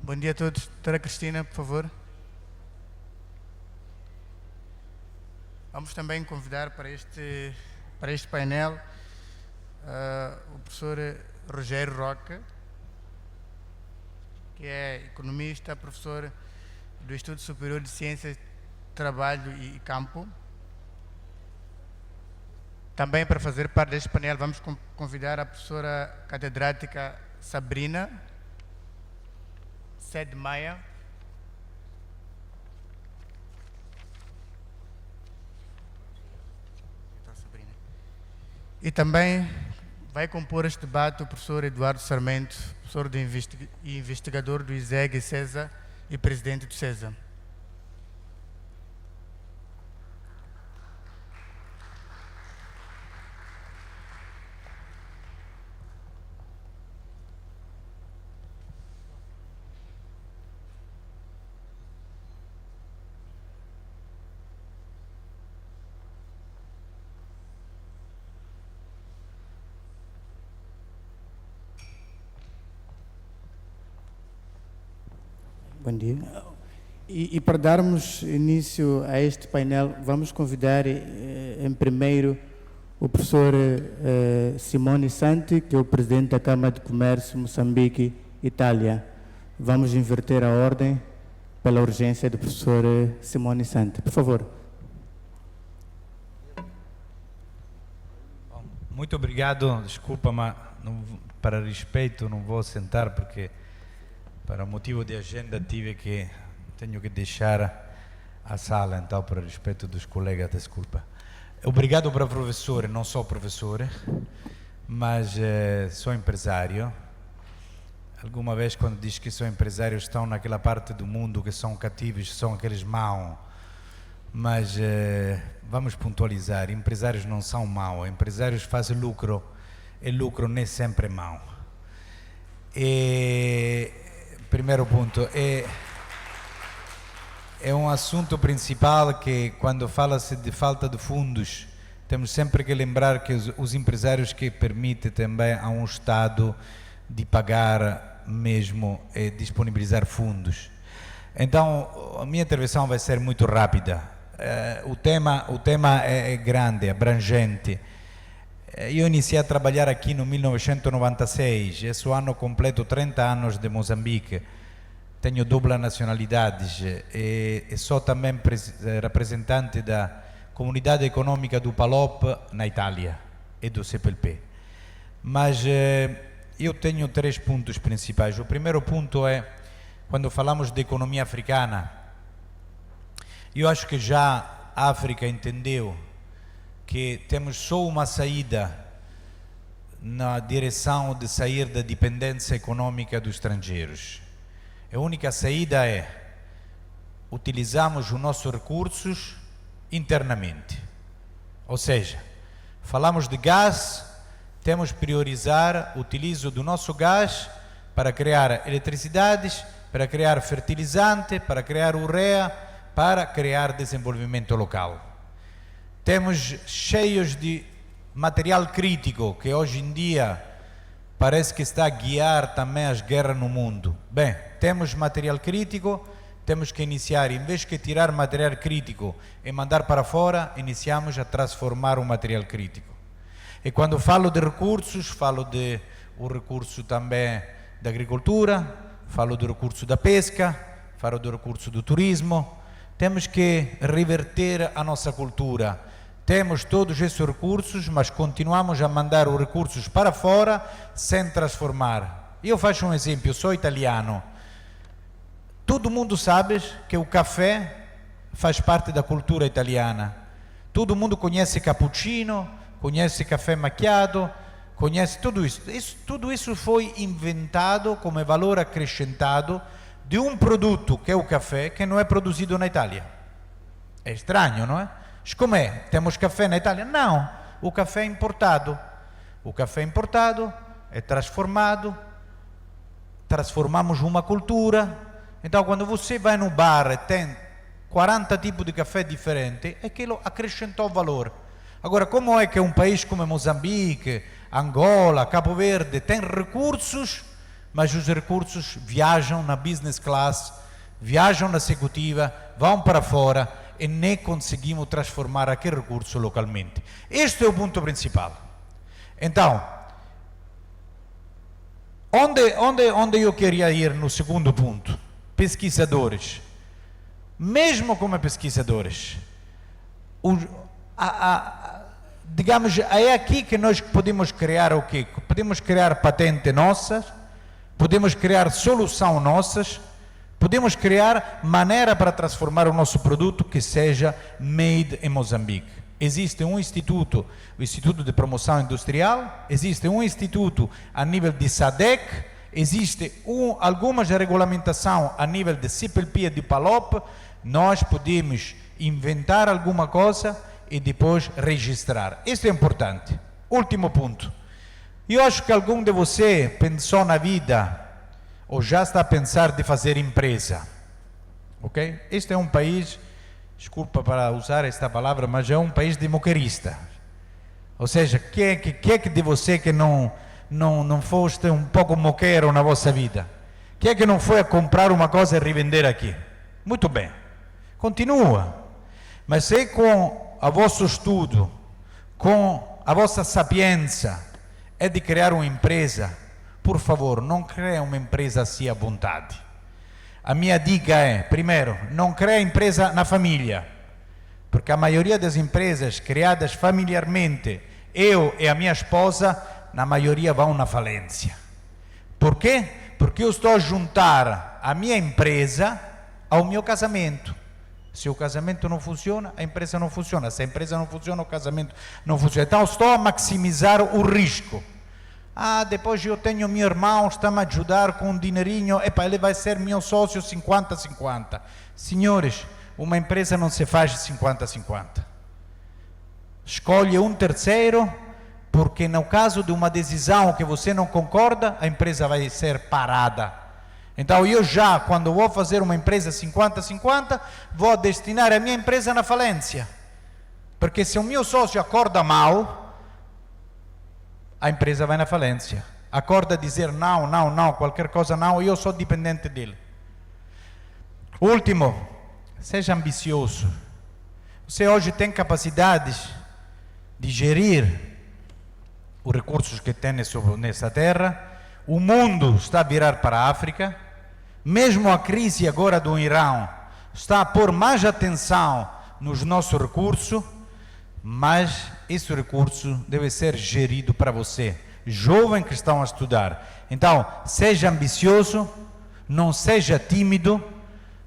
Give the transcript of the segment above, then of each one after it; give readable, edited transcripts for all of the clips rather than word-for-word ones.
Bom dia a todos. Doutora Cristina, por favor. Vamos também convidar para este painel o professor Rogério Roca, que é economista, professor do Instituto Superior de Ciências, Trabalho e Campo. Também para fazer parte deste painel vamos convidar a professora catedrática Sabrina Sede Maia. E também vai compor este debate o professor Eduardo Sarmento, professor e investigador do ISEG CESA e presidente do CESA. Bom dia. E para darmos início a este painel, vamos convidar em primeiro o professor Simone Santi, que é o presidente da Câmara de Comércio Moçambique, Itália. Vamos inverter a ordem pela urgência do professor Simone Santi. Por favor. Muito obrigado. Desculpa, mas para respeito não vou sentar porque para motivo de agenda tenho que deixar a sala, então para respeito dos colegas, desculpa. Obrigado para professor, não sou professor, mas sou empresário. Alguma vez quando diz que sou empresário estão naquela parte do mundo que são cativos, são aqueles maus. Mas vamos pontualizar, empresários não são maus, empresários fazem lucro, e lucro nem sempre é mau. Primeiro ponto, é um assunto principal que quando fala-se de falta de fundos, temos sempre que lembrar que os empresários que permitem também a um Estado de pagar mesmo e disponibilizar fundos. Então, a minha intervenção vai ser muito rápida. O tema é grande, abrangente. Eu iniciei a trabalhar aqui no 1996, esse ano completo 30 anos de Moçambique, tenho dupla nacionalidade e sou também representante da Comunidade Econômica do PALOP na Itália e do CPLP. Mas eu tenho 3 pontos principais. O primeiro ponto é, quando falamos de economia africana, eu acho que já a África entendeu que temos só uma saída na direção de sair da dependência econômica dos estrangeiros. A única saída é utilizarmos os nossos recursos internamente. Ou seja, falamos de gás, temos que priorizar o utilizo do nosso gás para criar eletricidades, para criar fertilizante, para criar ureia, para criar desenvolvimento local. Temos cheios de material crítico que hoje em dia parece que está a guiar também as guerras no mundo. Bem, temos material crítico, temos que iniciar, em vez de tirar material crítico e mandar para fora, iniciamos a transformar o material crítico. E quando falo de recursos, falo de o recurso também da agricultura, falo do recurso da pesca, falo do recurso do turismo. Temos que reverter a nossa cultura. Temos todos esses recursos, mas continuamos a mandar os recursos para fora sem transformar. Eu faço um exemplo, eu sou italiano. Todo mundo sabe que o café faz parte da cultura italiana. Todo mundo conhece cappuccino, conhece café macchiato, conhece tudo isso. Tudo isso foi inventado como valor acrescentado de um produto, que é o café, que não é produzido na Itália. É estranho, não é? Como é? Temos café na Itália? Não, o café é importado. O café é importado, é transformado, transformamos uma cultura. Então, quando você vai no bar e tem 40 tipos de café diferentes, aquilo acrescentou valor. Agora, como é que um país como Moçambique, Angola, Cabo Verde tem recursos, mas os recursos viajam na business class, viajam na executiva, vão para fora e nem conseguimos transformar aquele recurso localmente. Este é o ponto principal. Então, onde eu queria ir no segundo ponto? Pesquisadores. Mesmo como pesquisadores, digamos, é aqui que nós podemos criar o quê? Podemos criar patente nossas, podemos criar solução nossas, podemos criar maneira para transformar o nosso produto que seja made em Moçambique. Existe um instituto, o Instituto de Promoção Industrial, existe um instituto a nível de SADEC, existe algumas regulamentação a nível de CPLP e de PALOP. Nós podemos inventar alguma coisa e depois registrar. Isso é importante. Último ponto. Eu acho que algum de vocês pensou na vida ou já está a pensar de fazer empresa. Ok? Este é um país, desculpa para usar esta palavra, mas é um país democratista. Ou seja, quem é que de você que não foste um pouco moqueiro na vossa vida? Quem é que não foi a comprar uma coisa e revender aqui? Muito bem. Continua. Mas se com o vosso estudo, com a vossa sapiência, é de criar uma empresa, por favor, não crie uma empresa assim à vontade. A minha dica é, primeiro, não crie empresa na família, porque a maioria das empresas criadas familiarmente, eu e a minha esposa, na maioria vão na falência. Por quê? Porque eu estou a juntar a minha empresa ao meu casamento. Se o casamento não funciona, a empresa não funciona. Se a empresa não funciona, o casamento não funciona. Então, estou a maximizar o risco. Depois eu tenho meu irmão, está-me a ajudar com um dinheirinho. Ele vai ser meu sócio 50-50. Senhores, uma empresa não se faz 50-50. Escolhe um terceiro, porque no caso de uma decisão que você não concorda, a empresa vai ser parada. Então eu já, quando vou fazer uma empresa 50-50, vou destinar a minha empresa na falência. Porque se o meu sócio acorda mal, a empresa vai na falência. Acorda a dizer não, qualquer coisa não, eu sou dependente dele. Último, seja ambicioso. Você hoje tem capacidades de gerir os recursos que tem nessa terra. O mundo está a virar para a África. Mesmo a crise agora do Irão está a pôr mais atenção nos nossos recursos, mas esse recurso deve ser gerido para você, jovem que estão a estudar. Então, seja ambicioso, não seja tímido.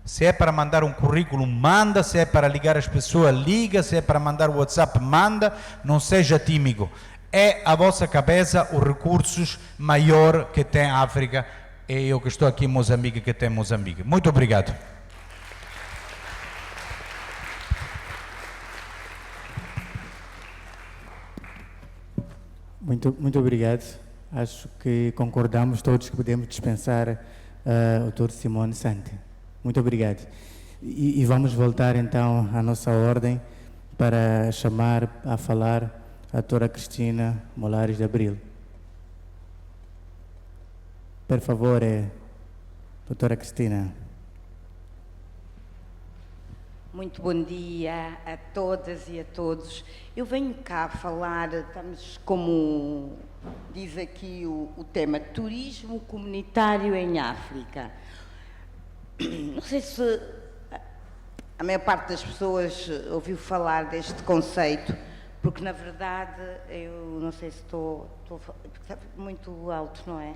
Se é para mandar um currículo, manda. Se é para ligar as pessoas, liga. Se é para mandar o WhatsApp, manda. Não seja tímido. É a vossa cabeça os recursos maior que tem a África. É eu que estou aqui em Moçambique, que tem Moçambique. Muito obrigado. Muito obrigado. Acho que concordamos todos que podemos dispensar o Dr. Simone Santi. Muito obrigado. E vamos voltar então à nossa ordem para chamar a falar a doutora Cristina Molares de Abril. Por favor, doutora Cristina. Muito bom dia a todas e a todos. Eu venho cá falar, estamos como diz aqui o tema, turismo comunitário em África. Não sei se a maior parte das pessoas ouviu falar deste conceito, porque na verdade, eu não sei se estou está muito alto, não é?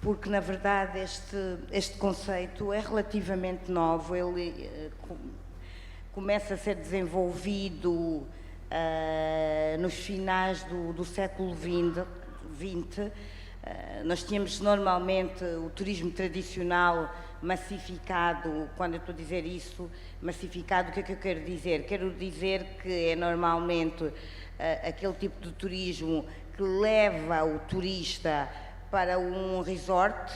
Porque na verdade este conceito é relativamente novo, ele começa a ser desenvolvido nos finais do século XX. Nós tínhamos normalmente o turismo tradicional massificado. Quando eu estou a dizer isso, massificado, o que é que eu quero dizer? Quero dizer que é normalmente aquele tipo de turismo que leva o turista para um resort,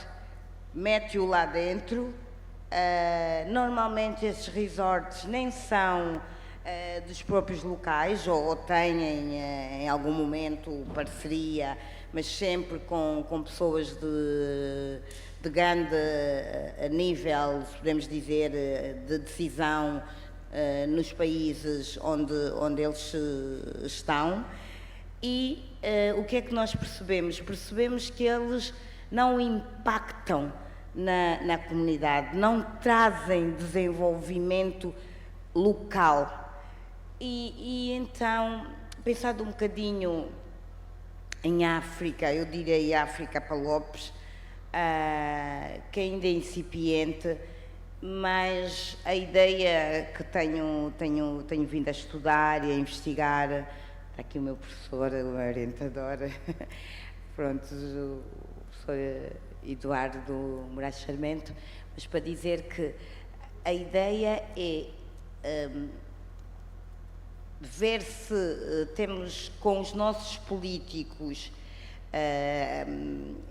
mete-o lá dentro. Normalmente esses resorts nem são dos próprios locais ou têm em algum momento parceria mas sempre com pessoas de grande nível, podemos dizer, de decisão nos países onde eles estão. E o que é que nós percebemos? Percebemos que eles não impactam na comunidade, não trazem desenvolvimento local. E então, pensando um bocadinho em África, eu direi África para Lopes, que ainda é incipiente, mas a ideia que tenho vindo a estudar e a investigar, está aqui o meu professor, o orientador, pronto, o professor Eduardo Moraes Sarmento, mas para dizer que a ideia é ver se temos com os nossos políticos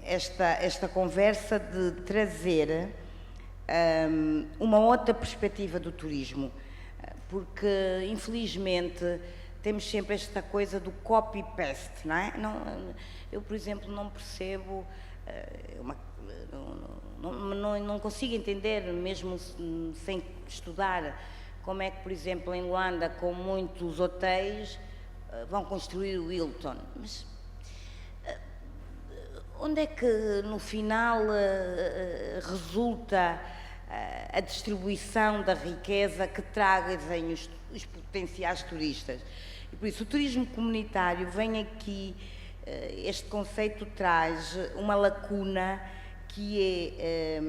esta conversa de trazer uma outra perspectiva do turismo, porque infelizmente temos sempre esta coisa do copy-paste, não é? Eu, por exemplo, não percebo, não consigo entender, mesmo sem estudar, como é que, por exemplo, em Luanda, com muitos hotéis, vão construir o Hilton. Mas onde é que, no final, resulta a distribuição da riqueza que trazem os potenciais turistas? E por isso, o turismo comunitário vem aqui, este conceito traz uma lacuna que é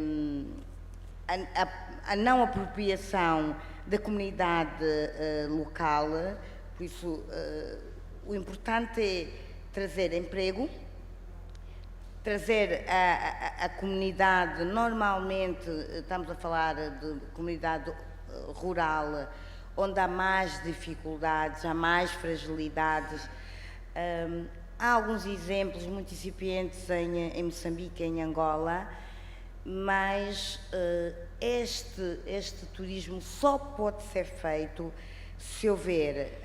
a não apropriação da comunidade local. Por isso, o importante é trazer emprego, trazer a comunidade, normalmente estamos a falar de comunidade rural, onde há mais dificuldades, há mais fragilidades. Há alguns exemplos muito incipientes em Moçambique, em Angola, mas este turismo só pode ser feito se houver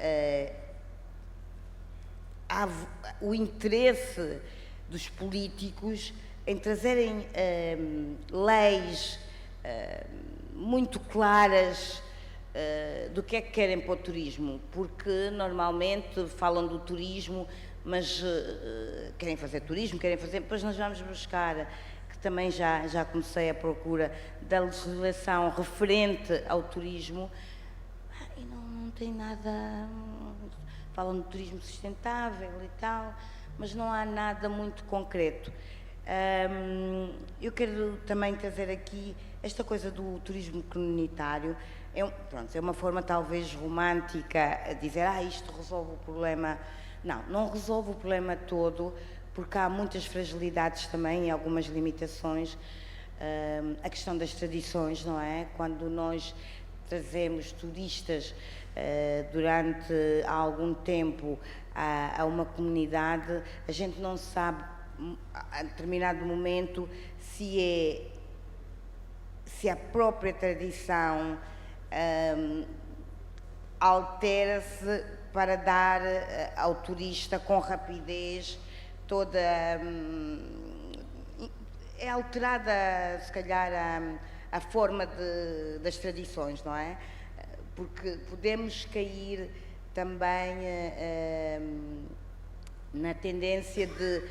o interesse dos políticos em trazerem leis muito claras do que é que querem para o turismo, porque normalmente falam do turismo, mas querem fazer turismo, depois nós vamos buscar, que também já comecei a procura da legislação referente ao turismo, e não tem nada, falam de turismo sustentável e tal, mas não há nada muito concreto. Eu quero também trazer aqui esta coisa do turismo comunitário. É uma forma talvez romântica a dizer, isto resolve o problema. Não resolve o problema todo, porque há muitas fragilidades também e algumas limitações. A questão das tradições, não é? Quando nós trazemos turistas durante algum tempo a uma comunidade, a gente não sabe a determinado momento se a própria tradição altera-se para dar ao turista com rapidez toda... é alterada, se calhar, a forma das tradições, não é? Porque podemos cair também na tendência de,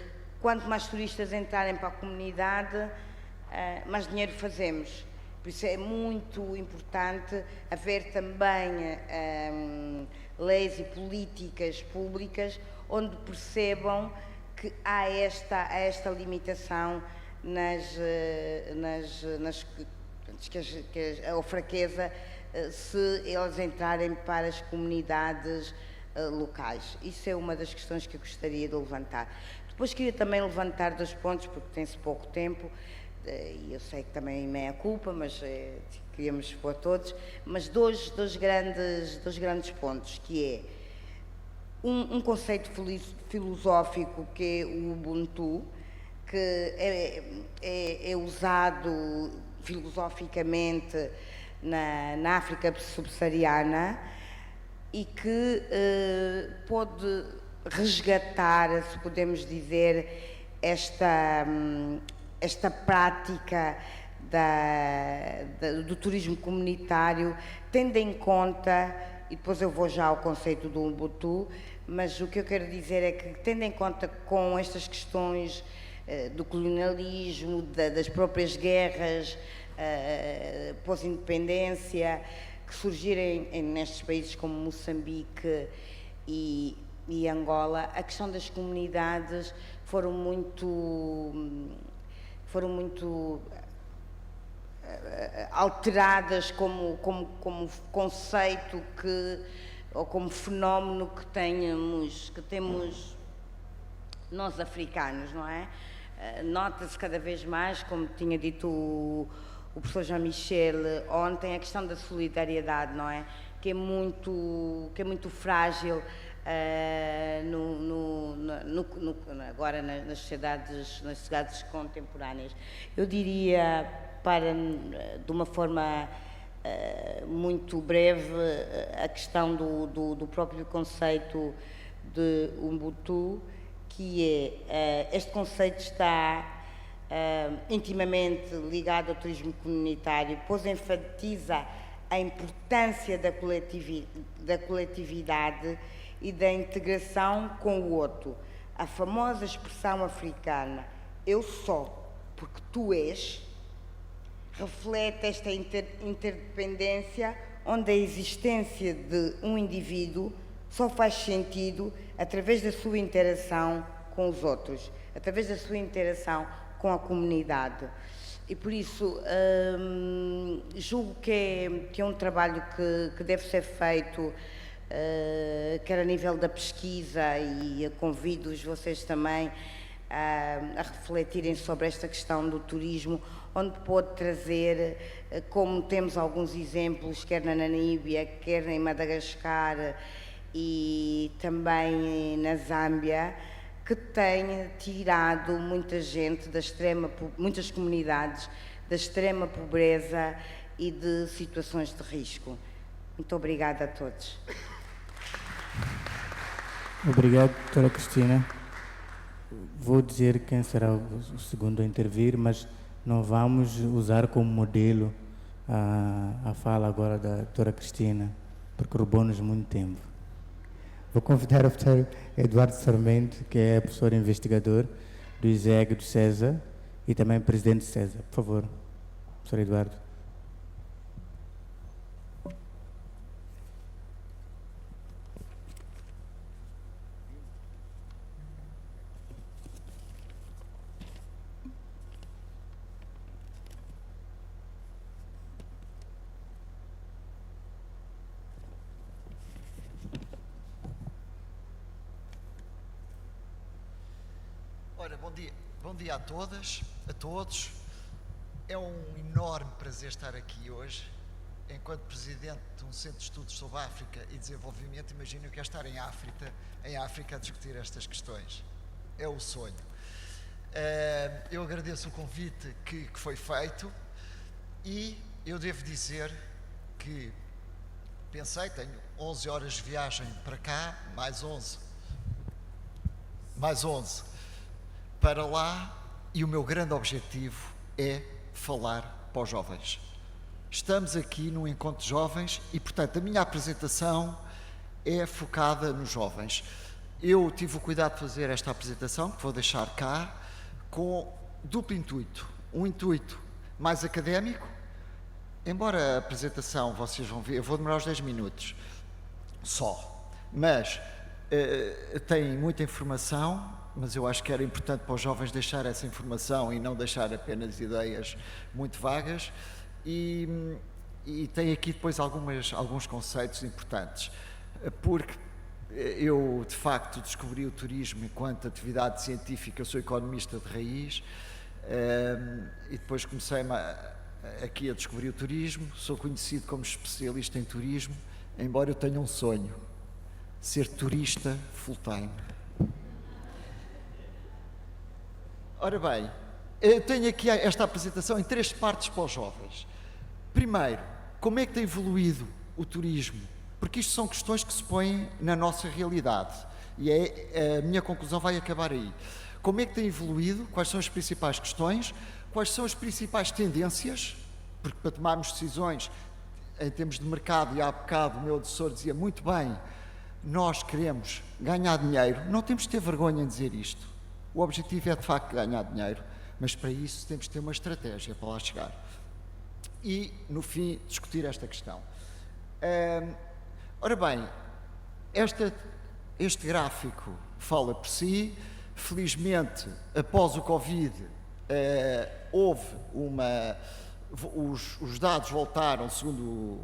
quanto mais turistas entrarem para a comunidade, mais dinheiro fazemos. Por isso é muito importante haver também leis e políticas públicas onde percebam que há esta limitação ou fraqueza se eles entrarem para as comunidades locais. Isso é uma das questões que eu gostaria de levantar. Depois queria também levantar 2 pontos, porque tem-se pouco tempo, e eu sei que também me é a culpa, mas queríamos expor todos, mas dois grandes pontos, que é um conceito filosófico, que é o Ubuntu, que é usado filosoficamente na África subsaariana e que pode resgatar, se podemos dizer, esta prática do turismo comunitário, tendo em conta, e depois eu vou já ao conceito do Ubuntu, mas o que eu quero dizer é que, tendo em conta com estas questões do colonialismo, das próprias guerras pós-independência, que surgirem nestes países como Moçambique e Angola, a questão das comunidades foram muito alteradas como conceito ou como fenómeno que temos nós africanos, não é? Nota-se cada vez mais, como tinha dito o professor Jean-Michel ontem, a questão da solidariedade, não é? Que é muito frágil agora nas sociedades contemporâneas. Eu diria, de uma forma muito breve, a questão do próprio conceito de Ubuntu, que este conceito está intimamente ligado ao turismo comunitário, pois enfatiza a importância da coletividade e da integração com o outro. A famosa expressão africana, eu sou porque tu és, reflete esta interdependência, onde a existência de um indivíduo só faz sentido através da sua interação com os outros, através da sua interação com a comunidade. E por isso julgo que é um trabalho que deve ser feito, quer a nível da pesquisa, e convido-os vocês também a refletirem sobre esta questão do turismo, onde pode trazer, como temos alguns exemplos, quer na Namíbia, quer em Madagascar e também na Zâmbia, que tem tirado muita gente muitas comunidades da extrema pobreza e de situações de risco. Muito obrigada a todos. Obrigado, doutora Cristina. Vou dizer quem será o segundo a intervir, mas não vamos usar como modelo a fala agora da doutora Cristina, porque roubou-nos muito tempo. Vou convidar o professor Eduardo Sarmento, que é professor investigador do ISEG do César e também presidente do César. Por favor, professor Eduardo. Ora, bom dia a todas, a todos. É um enorme prazer estar aqui hoje. Enquanto presidente de um centro de estudos sobre África e desenvolvimento, imagino que é estar em África a discutir estas questões. É o sonho. Eu agradeço o convite que foi feito e eu devo dizer que pensei, tenho 11 horas de viagem para cá, mais 11 para lá, e o meu grande objetivo é falar para os jovens. Estamos aqui num encontro de jovens e, portanto, a minha apresentação é focada nos jovens. Eu tive o cuidado de fazer esta apresentação, que vou deixar cá, com duplo intuito. Um intuito mais académico, embora a apresentação, vocês vão ver, eu vou demorar uns 10 minutos só, mas tem muita informação, mas eu acho que era importante para os jovens deixar essa informação e não deixar apenas ideias muito vagas, e tem aqui depois alguns conceitos importantes, porque eu de facto descobri o turismo enquanto atividade científica. Eu sou economista de raiz, e depois comecei aqui a descobrir o turismo. Sou conhecido como especialista em turismo, embora eu tenha um sonho: ser turista full-time. Ora bem, eu tenho aqui esta apresentação em 3 partes para os jovens. Primeiro, como é que tem evoluído o turismo? Porque isto são questões que se põem na nossa realidade. E a minha conclusão vai acabar aí. Como é que tem evoluído? Quais são as principais questões? Quais são as principais tendências? Porque para tomarmos decisões em termos de mercado, e há bocado o meu assessor dizia muito bem, nós queremos ganhar dinheiro, não temos de ter vergonha em dizer isto. O objetivo é de facto ganhar dinheiro, mas para isso temos de ter uma estratégia para lá chegar. E, no fim, discutir esta questão. Ora bem, este gráfico fala por si. Felizmente, após o Covid, houve os dados voltaram, segundo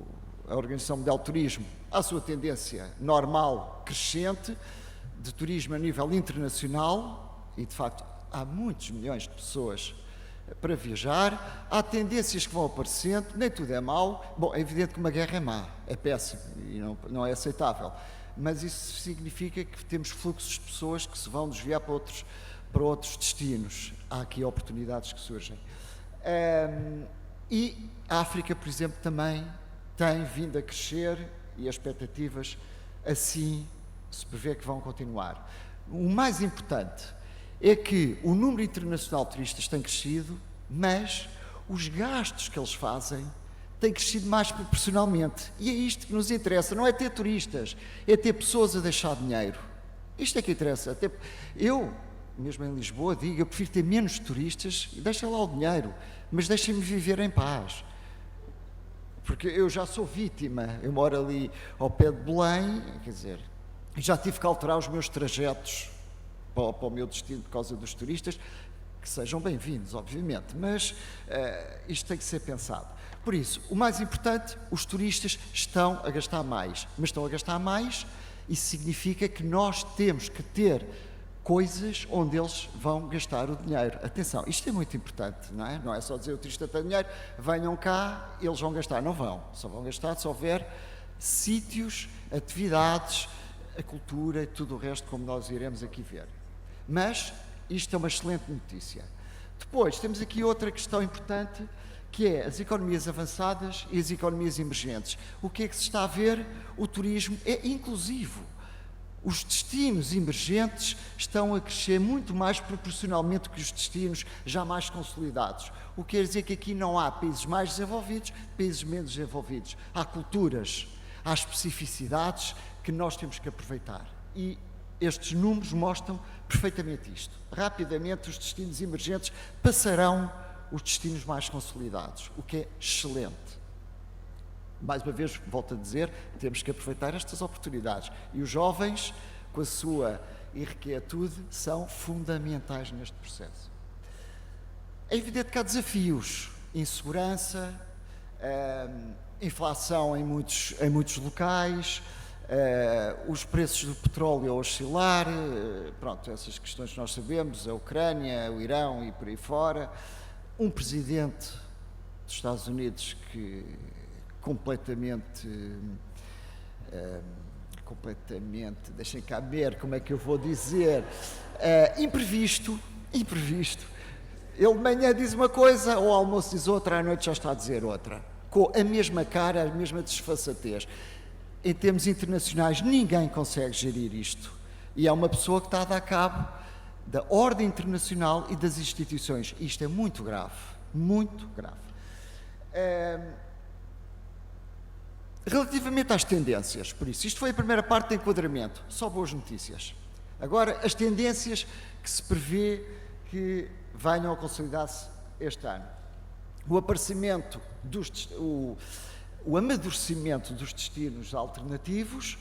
a Organização Mundial do Turismo, à sua tendência normal, crescente, de turismo a nível internacional, e de facto há muitos milhões de pessoas para viajar, há tendências que vão aparecendo, nem tudo é mau. Bom, é evidente que uma guerra é má, é péssimo e não é aceitável, mas isso significa que temos fluxos de pessoas que se vão desviar para outros destinos. Há aqui oportunidades que surgem. E a África, por exemplo, também tem vindo a crescer e as expectativas assim se prevê que vão continuar. O mais importante é que o número internacional de turistas tem crescido, mas os gastos que eles fazem têm crescido mais proporcionalmente. E é isto que nos interessa, não é ter turistas, é ter pessoas a deixar dinheiro. Isto é que interessa. Até eu, mesmo em Lisboa, digo, eu prefiro ter menos turistas e deixem lá o dinheiro, mas deixem-me viver em paz. Porque eu já sou vítima, eu moro ali ao pé de Belém, quer dizer, já tive que alterar os meus trajetos para o meu destino por causa dos turistas, que sejam bem-vindos, obviamente, mas isto tem que ser pensado. Por isso, o mais importante, os turistas estão a gastar mais, mas estão a gastar mais, isso significa que nós temos que ter coisas onde eles vão gastar o dinheiro. Atenção, isto é muito importante, não é? Não é só dizer o turista tem dinheiro, venham cá, eles vão gastar. Não vão, só vão gastar se houver sítios, atividades, a cultura e tudo o resto, como nós iremos aqui ver. Mas isto é uma excelente notícia. Depois, temos aqui outra questão importante, que é as economias avançadas e as economias emergentes. O que é que se está a ver? O turismo é inclusivo. Os destinos emergentes estão a crescer muito mais proporcionalmente que os destinos já mais consolidados. O que quer dizer que aqui não há países mais desenvolvidos, países menos desenvolvidos. Há culturas, há especificidades que nós temos que aproveitar. E estes números mostram perfeitamente isto. Rapidamente, os destinos emergentes passarão os destinos mais consolidados, o que é excelente. Mais uma vez, volto a dizer, temos que aproveitar estas oportunidades. E os jovens, com a sua irrequietude, são fundamentais neste processo. É evidente que há desafios, insegurança, inflação em muitos locais, os preços do petróleo a oscilar, pronto, essas questões que nós sabemos, a Ucrânia, o Irão e por aí fora, um presidente dos Estados Unidos que completamente, deixem cá ver como é que eu vou dizer, imprevisto. Ele de manhã diz uma coisa, ao almoço diz outra, à noite já está a dizer outra, com a mesma cara, a mesma desfaçatez. Em termos internacionais, ninguém consegue gerir isto. E é uma pessoa que está a dar cabo da ordem internacional e das instituições. Isto é muito grave, muito grave. Relativamente às tendências, por isso, isto foi a primeira parte do enquadramento, só boas notícias. Agora, as tendências que se prevê que venham a consolidar-se este ano. O aparecimento, o amadurecimento dos destinos alternativos,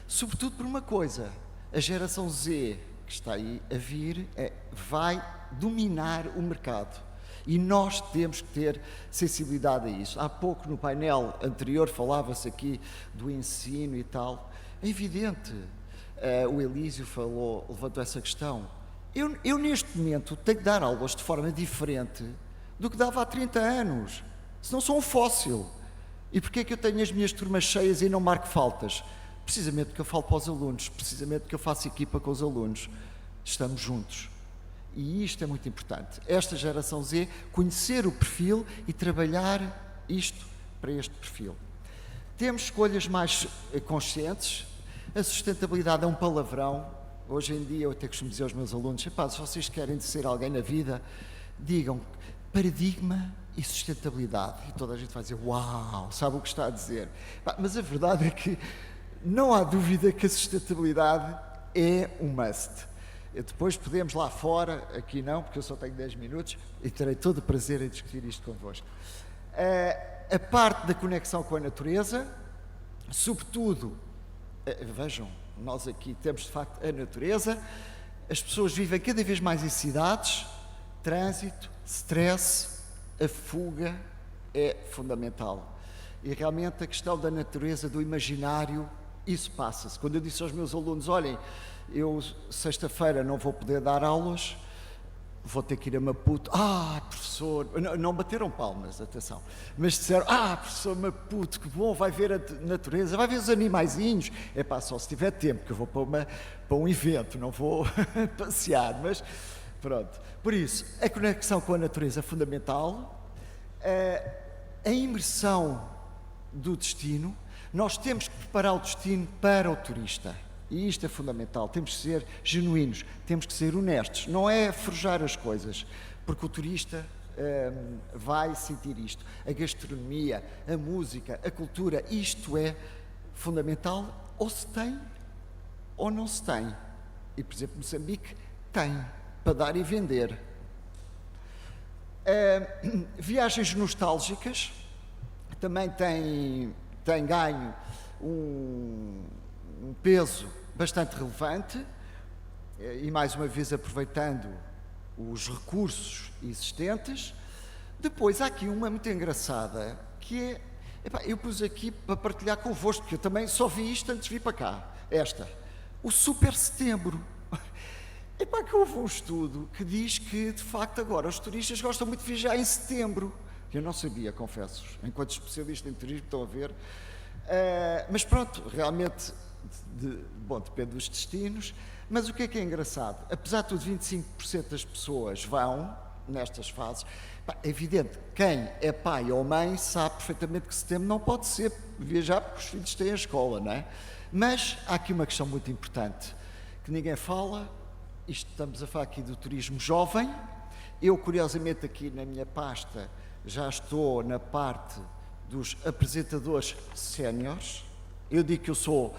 sobretudo por uma coisa, a geração Z, que está aí a vir, vai dominar o mercado. E nós temos que ter sensibilidade a isso. Há pouco no painel anterior falava-se aqui do ensino e tal. É evidente, o Elísio levantou essa questão. Eu neste momento tenho que dar aulas de forma diferente do que dava há 30 anos. Senão sou um fóssil. E porquê é que eu tenho as minhas turmas cheias e não marco faltas? Precisamente porque eu falo para os alunos, precisamente porque eu faço equipa com os alunos. Estamos juntos. E isto é muito importante. Esta geração Z, conhecer o perfil e trabalhar isto para este perfil. Temos escolhas mais conscientes. A sustentabilidade é um palavrão. hoje em dia eu até costumo dizer aos meus alunos, epá, se vocês querem ser alguém na vida, digam paradigma e sustentabilidade. E toda a gente vai dizer, uau, sabe o que está a dizer. Mas a verdade é que não há dúvida que a sustentabilidade é um must. Depois podemos lá fora, aqui não, porque eu só tenho 10 minutos, e terei todo o prazer em discutir isto convosco. A parte da conexão com a natureza, sobretudo, vejam, nós aqui temos de facto a natureza, as pessoas vivem cada vez mais em cidades, trânsito, stress, a fuga é fundamental. E realmente a questão da natureza, do imaginário, isso passa-se. Quando eu disse aos meus alunos, olhem, eu sexta-feira não vou poder dar aulas, vou ter que ir a Maputo. Professor, não bateram palmas, atenção, mas disseram, professor Maputo, que bom, vai ver a natureza, vai ver os animaizinhos. Só se tiver tempo, que eu vou para um evento, não vou passear, mas pronto. Por isso, a conexão com a natureza é fundamental, a imersão do destino. Nós temos que preparar o destino para o turista. E isto é fundamental, temos que ser genuínos, temos que ser honestos, não é forjar as coisas, porque o turista vai sentir isto. A gastronomia, a música, a cultura, isto é fundamental, ou se tem ou não se tem. E, por exemplo, Moçambique tem para dar e vender. Viagens nostálgicas também têm ganho um peso bastante relevante, e mais uma vez aproveitando os recursos existentes. Depois há aqui uma muito engraçada, que é, eu pus aqui para partilhar convosco, porque eu também só vi isto antes de vir para cá, o Super Setembro. Que houve um estudo que diz que, de facto, agora os turistas gostam muito de viajar em setembro. Eu não sabia, confesso-vos, enquanto especialista em turismo, estão a ver. Mas pronto, realmente, depende dos destinos. Mas o que é engraçado? Apesar de tudo, 25% das pessoas vão nestas fases. É evidente, quem é pai ou mãe sabe perfeitamente que setembro não pode ser viajar porque os filhos têm a escola, não é? Mas há aqui uma questão muito importante, que ninguém fala. Estamos a falar aqui do turismo jovem. Eu, curiosamente, aqui na minha pasta, já estou na parte dos apresentadores séniores. Eu digo que eu sou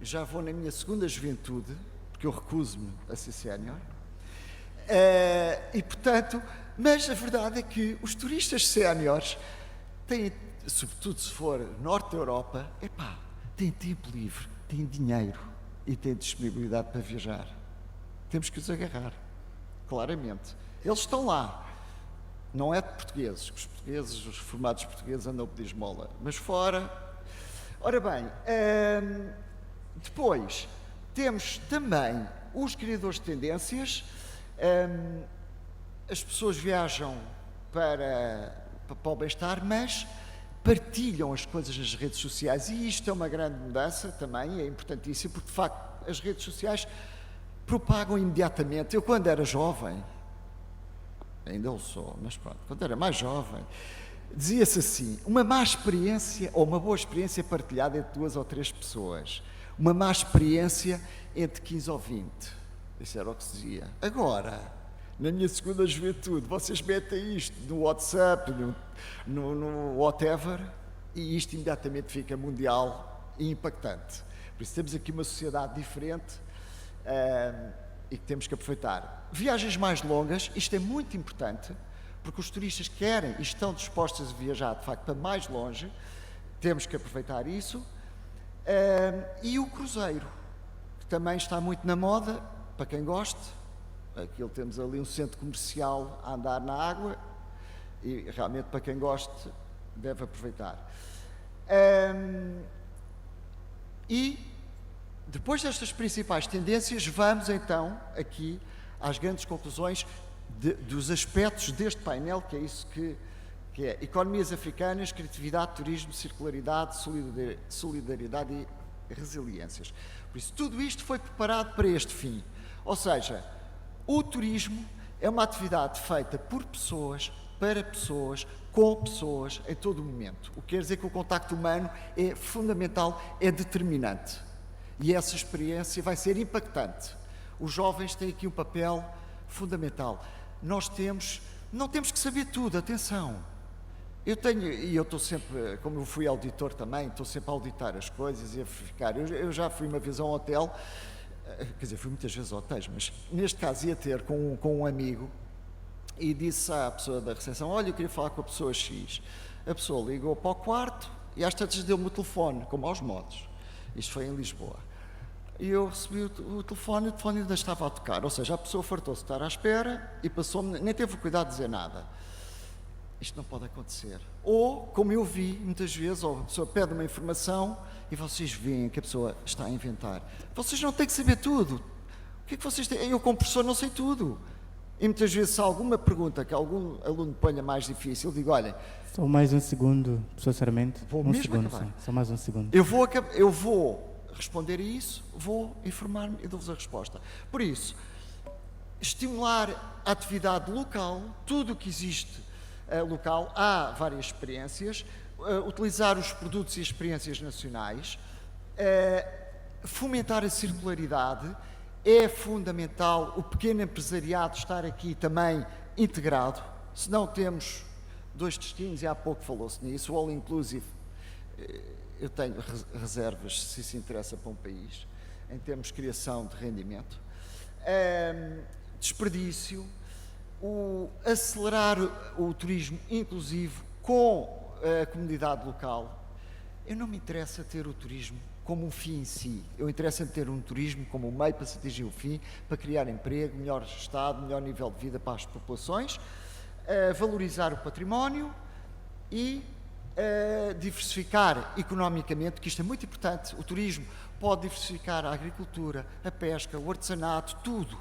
já vou na minha segunda juventude, porque eu recuso-me a ser sénior. E, portanto, mas a verdade é que os turistas séniores têm, sobretudo se for norte da Europa, têm tempo livre, têm dinheiro e têm disponibilidade para viajar. Temos que os agarrar, claramente. Eles estão lá. Não é de portugueses, que os portugueses, os formados portugueses andam a pedir esmola, mas fora. Ora bem, depois temos também os criadores de tendências. As pessoas viajam para o bem-estar, mas partilham as coisas nas redes sociais, e isto é uma grande mudança também, é importantíssimo, porque de facto as redes sociais propagam imediatamente. Eu, quando era jovem, ainda o sou, mas pronto, quando era mais jovem, dizia-se assim, uma má experiência ou uma boa experiência partilhada entre 2 ou 3 pessoas, uma má experiência entre 15 ou 20. Isso era o que se dizia. Agora, na minha segunda juventude, vocês metem isto no WhatsApp, no whatever, e isto imediatamente fica mundial e impactante. Por isso temos aqui uma sociedade diferente, e que temos que aproveitar. Viagens mais longas, isto é muito importante, porque os turistas querem e estão dispostos a viajar, de facto, para mais longe. Temos que aproveitar isso. E o cruzeiro, que também está muito na moda, para quem goste. Aquilo, temos ali um centro comercial a andar na água, e realmente, para quem goste, deve aproveitar. E depois destas principais tendências, vamos então aqui às grandes conclusões dos aspectos deste painel, que é isso que é economias africanas, criatividade, turismo, circularidade, solidariedade e resiliências. Por isso, tudo isto foi preparado para este fim. Ou seja, o turismo é uma atividade feita por pessoas, para pessoas, com pessoas, em todo o momento. O que quer dizer que o contacto humano é fundamental, é determinante. E essa experiência vai ser impactante. Os jovens têm aqui um papel fundamental. Nós não temos que saber tudo, atenção. Eu estou sempre, como eu fui auditor também, estou sempre a auditar as coisas e a verificar. Eu já fui uma vez a um hotel, quer dizer, fui muitas vezes a hotéis, mas neste caso ia ter com um amigo e disse à pessoa da recepção: olha, eu queria falar com a pessoa X. A pessoa ligou para o quarto e às tantas deu-me o telefone, como aos modos. Isto foi em Lisboa. E eu recebi o telefone ainda estava a tocar, ou seja, a pessoa fartou-se de estar à espera e passou-me, nem teve o cuidado de dizer nada. Isto não pode acontecer. Ou, como eu vi muitas vezes, ou a pessoa pede uma informação e vocês veem que a pessoa está a inventar. Vocês não têm que saber tudo. O que é que vocês têm? Eu, como professor, não sei tudo. E muitas vezes, se há alguma pergunta que algum aluno ponha mais difícil, eu digo: olha... Só mais um segundo, professor Sarmento. Vou um mesmo segundo, acabar. só mais um segundo. Eu vou responder a isso, vou informar-me e dou-vos a resposta. Por isso, estimular a atividade local, tudo o que existe local, há várias experiências, utilizar os produtos e experiências nacionais, fomentar a circularidade, é fundamental o pequeno empresariado estar aqui também integrado, senão temos dois destinos, e há pouco falou-se nisso, o All Inclusive, eu tenho reservas, se isso interessa para um país, em termos de criação de rendimento, desperdício, acelerar o turismo inclusivo com a comunidade local. Eu não me interessa ter o turismo como um fim em si, eu interessa ter um turismo como um meio para se atingir o fim, para criar emprego, melhor estado, melhor nível de vida para as populações, valorizar o património e diversificar economicamente, que isto é muito importante. O turismo pode diversificar a agricultura, a pesca, o artesanato, tudo.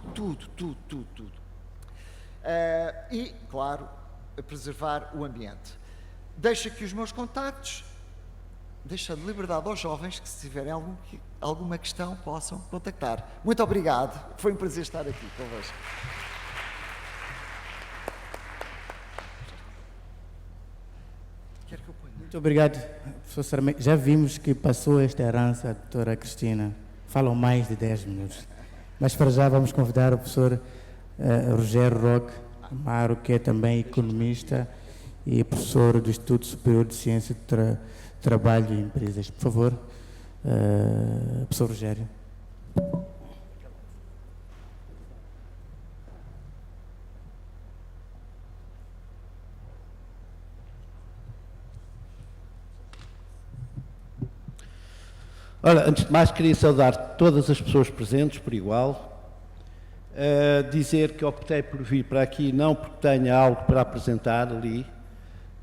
E, claro, preservar o ambiente. Deixo aqui os meus contactos, deixando liberdade aos jovens que, se tiverem alguma questão, possam contactar. Muito obrigado, foi um prazer estar aqui convosco. Muito obrigado, professor Sarmento. Já vimos que passou esta herança à doutora Cristina. Falam mais de 10 minutos. Mas para já vamos convidar o professor Rogério Roque Amaro, que é também economista e professor do Instituto Superior de Ciência de Trabalho e Empresas. Por favor, professor Rogério. Ora, antes de mais, queria saudar todas as pessoas presentes por igual. Dizer que optei por vir para aqui não porque tenha algo para apresentar ali,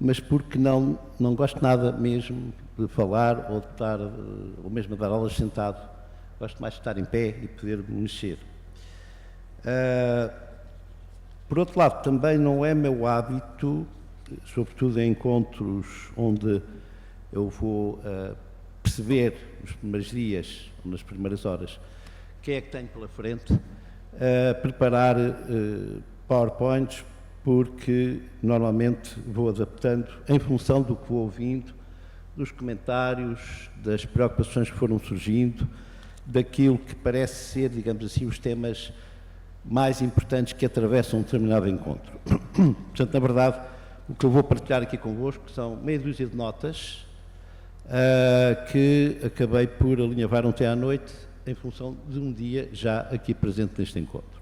mas porque não gosto nada mesmo de falar ou de estar, ou mesmo de dar aulas sentado. Gosto mais de estar em pé e poder mexer. Por outro lado, também não é meu hábito, sobretudo em encontros onde eu vou perceber nos primeiros dias, ou nas primeiras horas, quem é que tenho pela frente, preparar PowerPoints, porque normalmente vou adaptando em função do que vou ouvindo, dos comentários, das preocupações que foram surgindo, daquilo que parece ser, digamos assim, os temas mais importantes que atravessam um determinado encontro. Portanto, na verdade, o que eu vou partilhar aqui convosco são meia dúzia de notas que acabei por alinhavar ontem à noite em função de um dia já aqui presente neste encontro.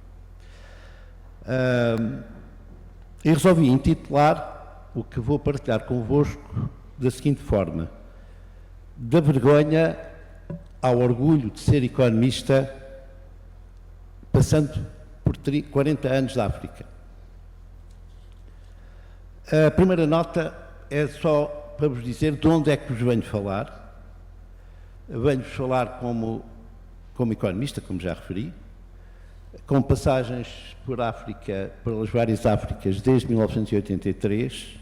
E resolvi intitular o que vou partilhar convosco da seguinte forma: da vergonha ao orgulho de ser economista, passando por 40 anos da África. A primeira nota é só para vos dizer de onde é que vos venho falar. Venho-vos falar como economista, como já referi, com passagens por África, pelas várias Áfricas, desde 1983,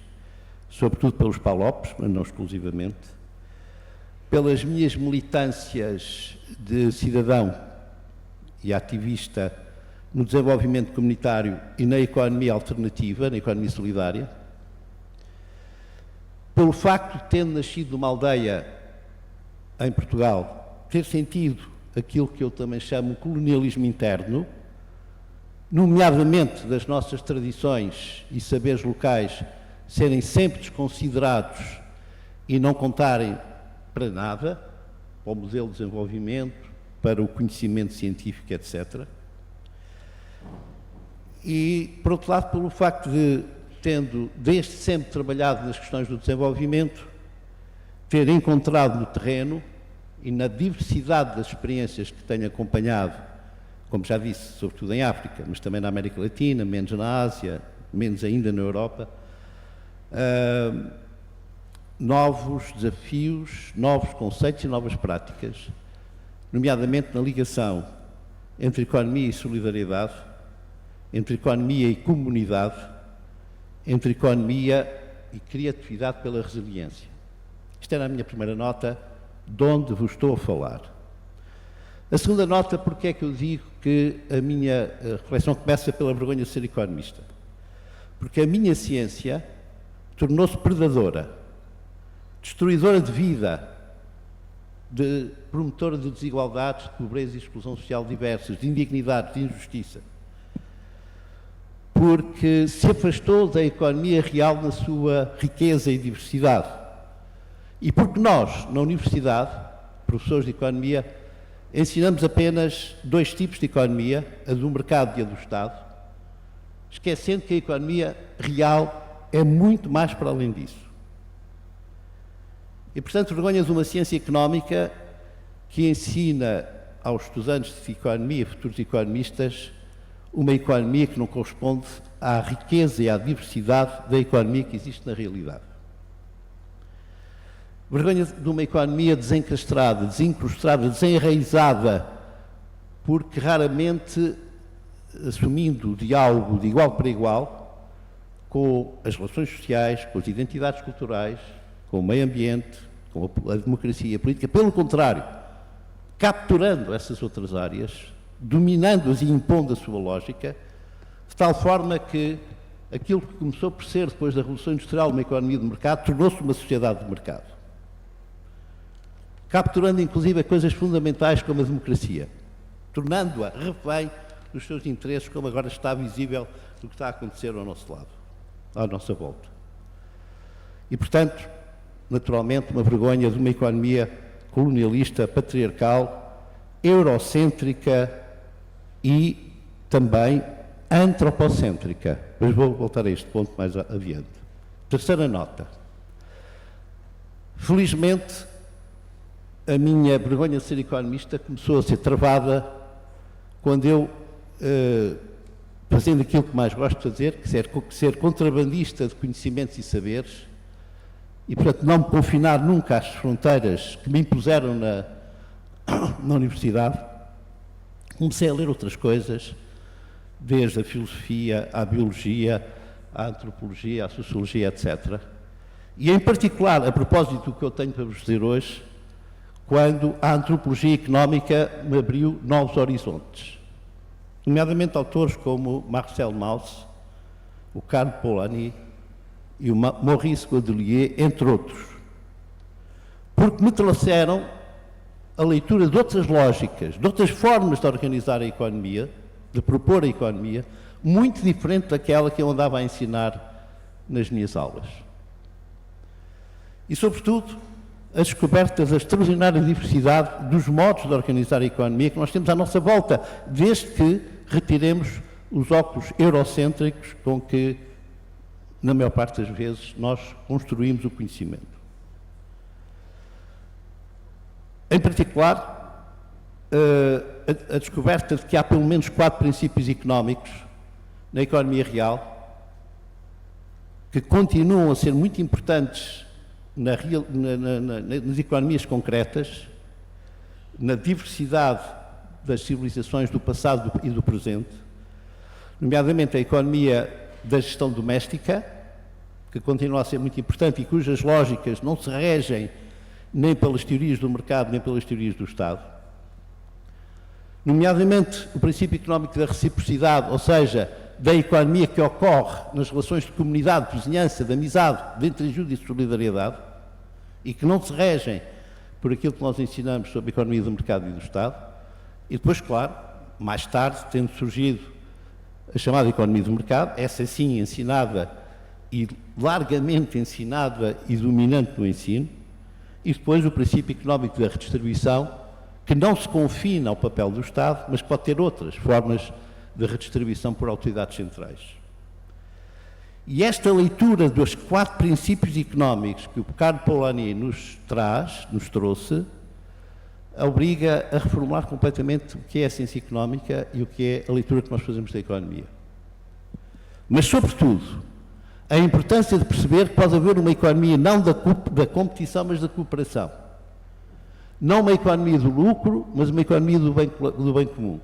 sobretudo pelos PALOPs, mas não exclusivamente, pelas minhas militâncias de cidadão e ativista no desenvolvimento comunitário e na economia alternativa, na economia solidária, pelo facto de ter nascido numa aldeia em Portugal, ter sentido aquilo que eu também chamo colonialismo interno, nomeadamente das nossas tradições e saberes locais serem sempre desconsiderados e não contarem para nada, para o modelo de desenvolvimento, para o conhecimento científico, etc. E, por outro lado, pelo facto de, tendo desde sempre trabalhado nas questões do desenvolvimento, ter encontrado no terreno e na diversidade das experiências que tenho acompanhado, como já disse, sobretudo em África, mas também na América Latina, menos na Ásia, menos ainda na Europa, novos desafios, novos conceitos e novas práticas, nomeadamente na ligação entre economia e solidariedade, entre economia e comunidade, entre economia e criatividade pela resiliência. Esta era a minha primeira nota, de onde vos estou a falar. A segunda nota, porque é que eu digo que a minha reflexão começa pela vergonha de ser economista? Porque a minha ciência tornou-se predadora, destruidora de vida, promotora de desigualdades, de pobreza e exclusão social diversas, de indignidade, de injustiça. Porque se afastou da economia real na sua riqueza e diversidade. E porque nós, na universidade, professores de economia, ensinamos apenas dois tipos de economia, a do mercado e a do Estado, esquecendo que a economia real é muito mais para além disso. E, portanto, vergonha de uma ciência económica que ensina aos estudantes de economia, futuros economistas, uma economia que não corresponde à riqueza e à diversidade da economia que existe na realidade. Vergonha de uma economia desencastrada, desincrustada, desenraizada, porque raramente assumindo o diálogo de igual para igual com as relações sociais, com as identidades culturais, com o meio ambiente, com a democracia e a política, pelo contrário, capturando essas outras áreas, dominando-as e impondo a sua lógica, de tal forma que aquilo que começou por ser, depois da Revolução Industrial, uma economia de mercado, tornou-se uma sociedade de mercado. Capturando, inclusive, coisas fundamentais como a democracia, tornando-a refém dos seus interesses, como agora está visível do que está a acontecer ao nosso lado, à nossa volta. E, portanto, naturalmente, uma vergonha de uma economia colonialista, patriarcal, eurocêntrica e também antropocêntrica. Mas vou voltar a este ponto mais adiante. Terceira nota. Felizmente, a minha vergonha de ser economista começou a ser travada quando eu, fazendo aquilo que mais gosto de fazer, que é ser contrabandista de conhecimentos e saberes, e, portanto, não me confinar nunca às fronteiras que me impuseram na universidade, comecei a ler outras coisas, desde a filosofia, à biologia, à antropologia, à sociologia, etc. E, em particular, a propósito do que eu tenho para vos dizer hoje, quando a antropologia económica me abriu novos horizontes, nomeadamente autores como Marcel Mauss, o Carl Polanyi e o Maurice Godelier, entre outros, porque me trouxeram a leitura de outras lógicas, de outras formas de organizar a economia, de propor a economia, muito diferente daquela que eu andava a ensinar nas minhas aulas. E, sobretudo, a descoberta da extraordinária diversidade dos modos de organizar a economia que nós temos à nossa volta, desde que retiremos os óculos eurocêntricos com que, na maior parte das vezes, nós construímos o conhecimento. Em particular, a descoberta de que há pelo menos 4 princípios económicos na economia real que continuam a ser muito importantes nas economias concretas, na diversidade das civilizações do passado e do presente, nomeadamente a economia da gestão doméstica, que continua a ser muito importante e cujas lógicas não se regem nem pelas teorias do mercado, nem pelas teorias do Estado. Nomeadamente o princípio económico da reciprocidade, ou seja, da economia que ocorre nas relações de comunidade, de vizinhança, de amizade, de entreajuda e de solidariedade, e que não se regem por aquilo que nós ensinamos sobre a economia do mercado e do Estado. E depois, claro, mais tarde, tendo surgido a chamada economia do mercado, essa sim ensinada e largamente ensinada e dominante no ensino, e depois o princípio económico da redistribuição, que não se confina ao papel do Estado, mas pode ter outras formas de redistribuição por autoridades centrais. E esta leitura dos 4 princípios económicos que o Carlo Polanyi nos trouxe, obriga a reformular completamente o que é a ciência económica e o que é a leitura que nós fazemos da economia. Mas, sobretudo, a importância de perceber que pode haver uma economia não da competição, mas da cooperação. Não uma economia do lucro, mas uma economia do bem comum.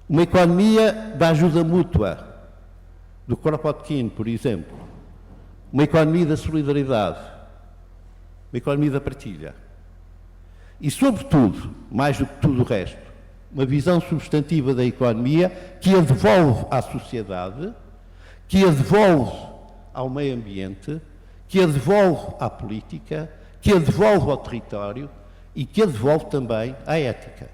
Uma economia da ajuda mútua, do Kropotkin, por exemplo. Uma economia da solidariedade. Uma economia da partilha. E, sobretudo, mais do que tudo o resto, uma visão substantiva da economia que a devolve à sociedade, que a devolve ao meio ambiente, que a devolve à política, que a devolve ao território e que a devolve também à ética,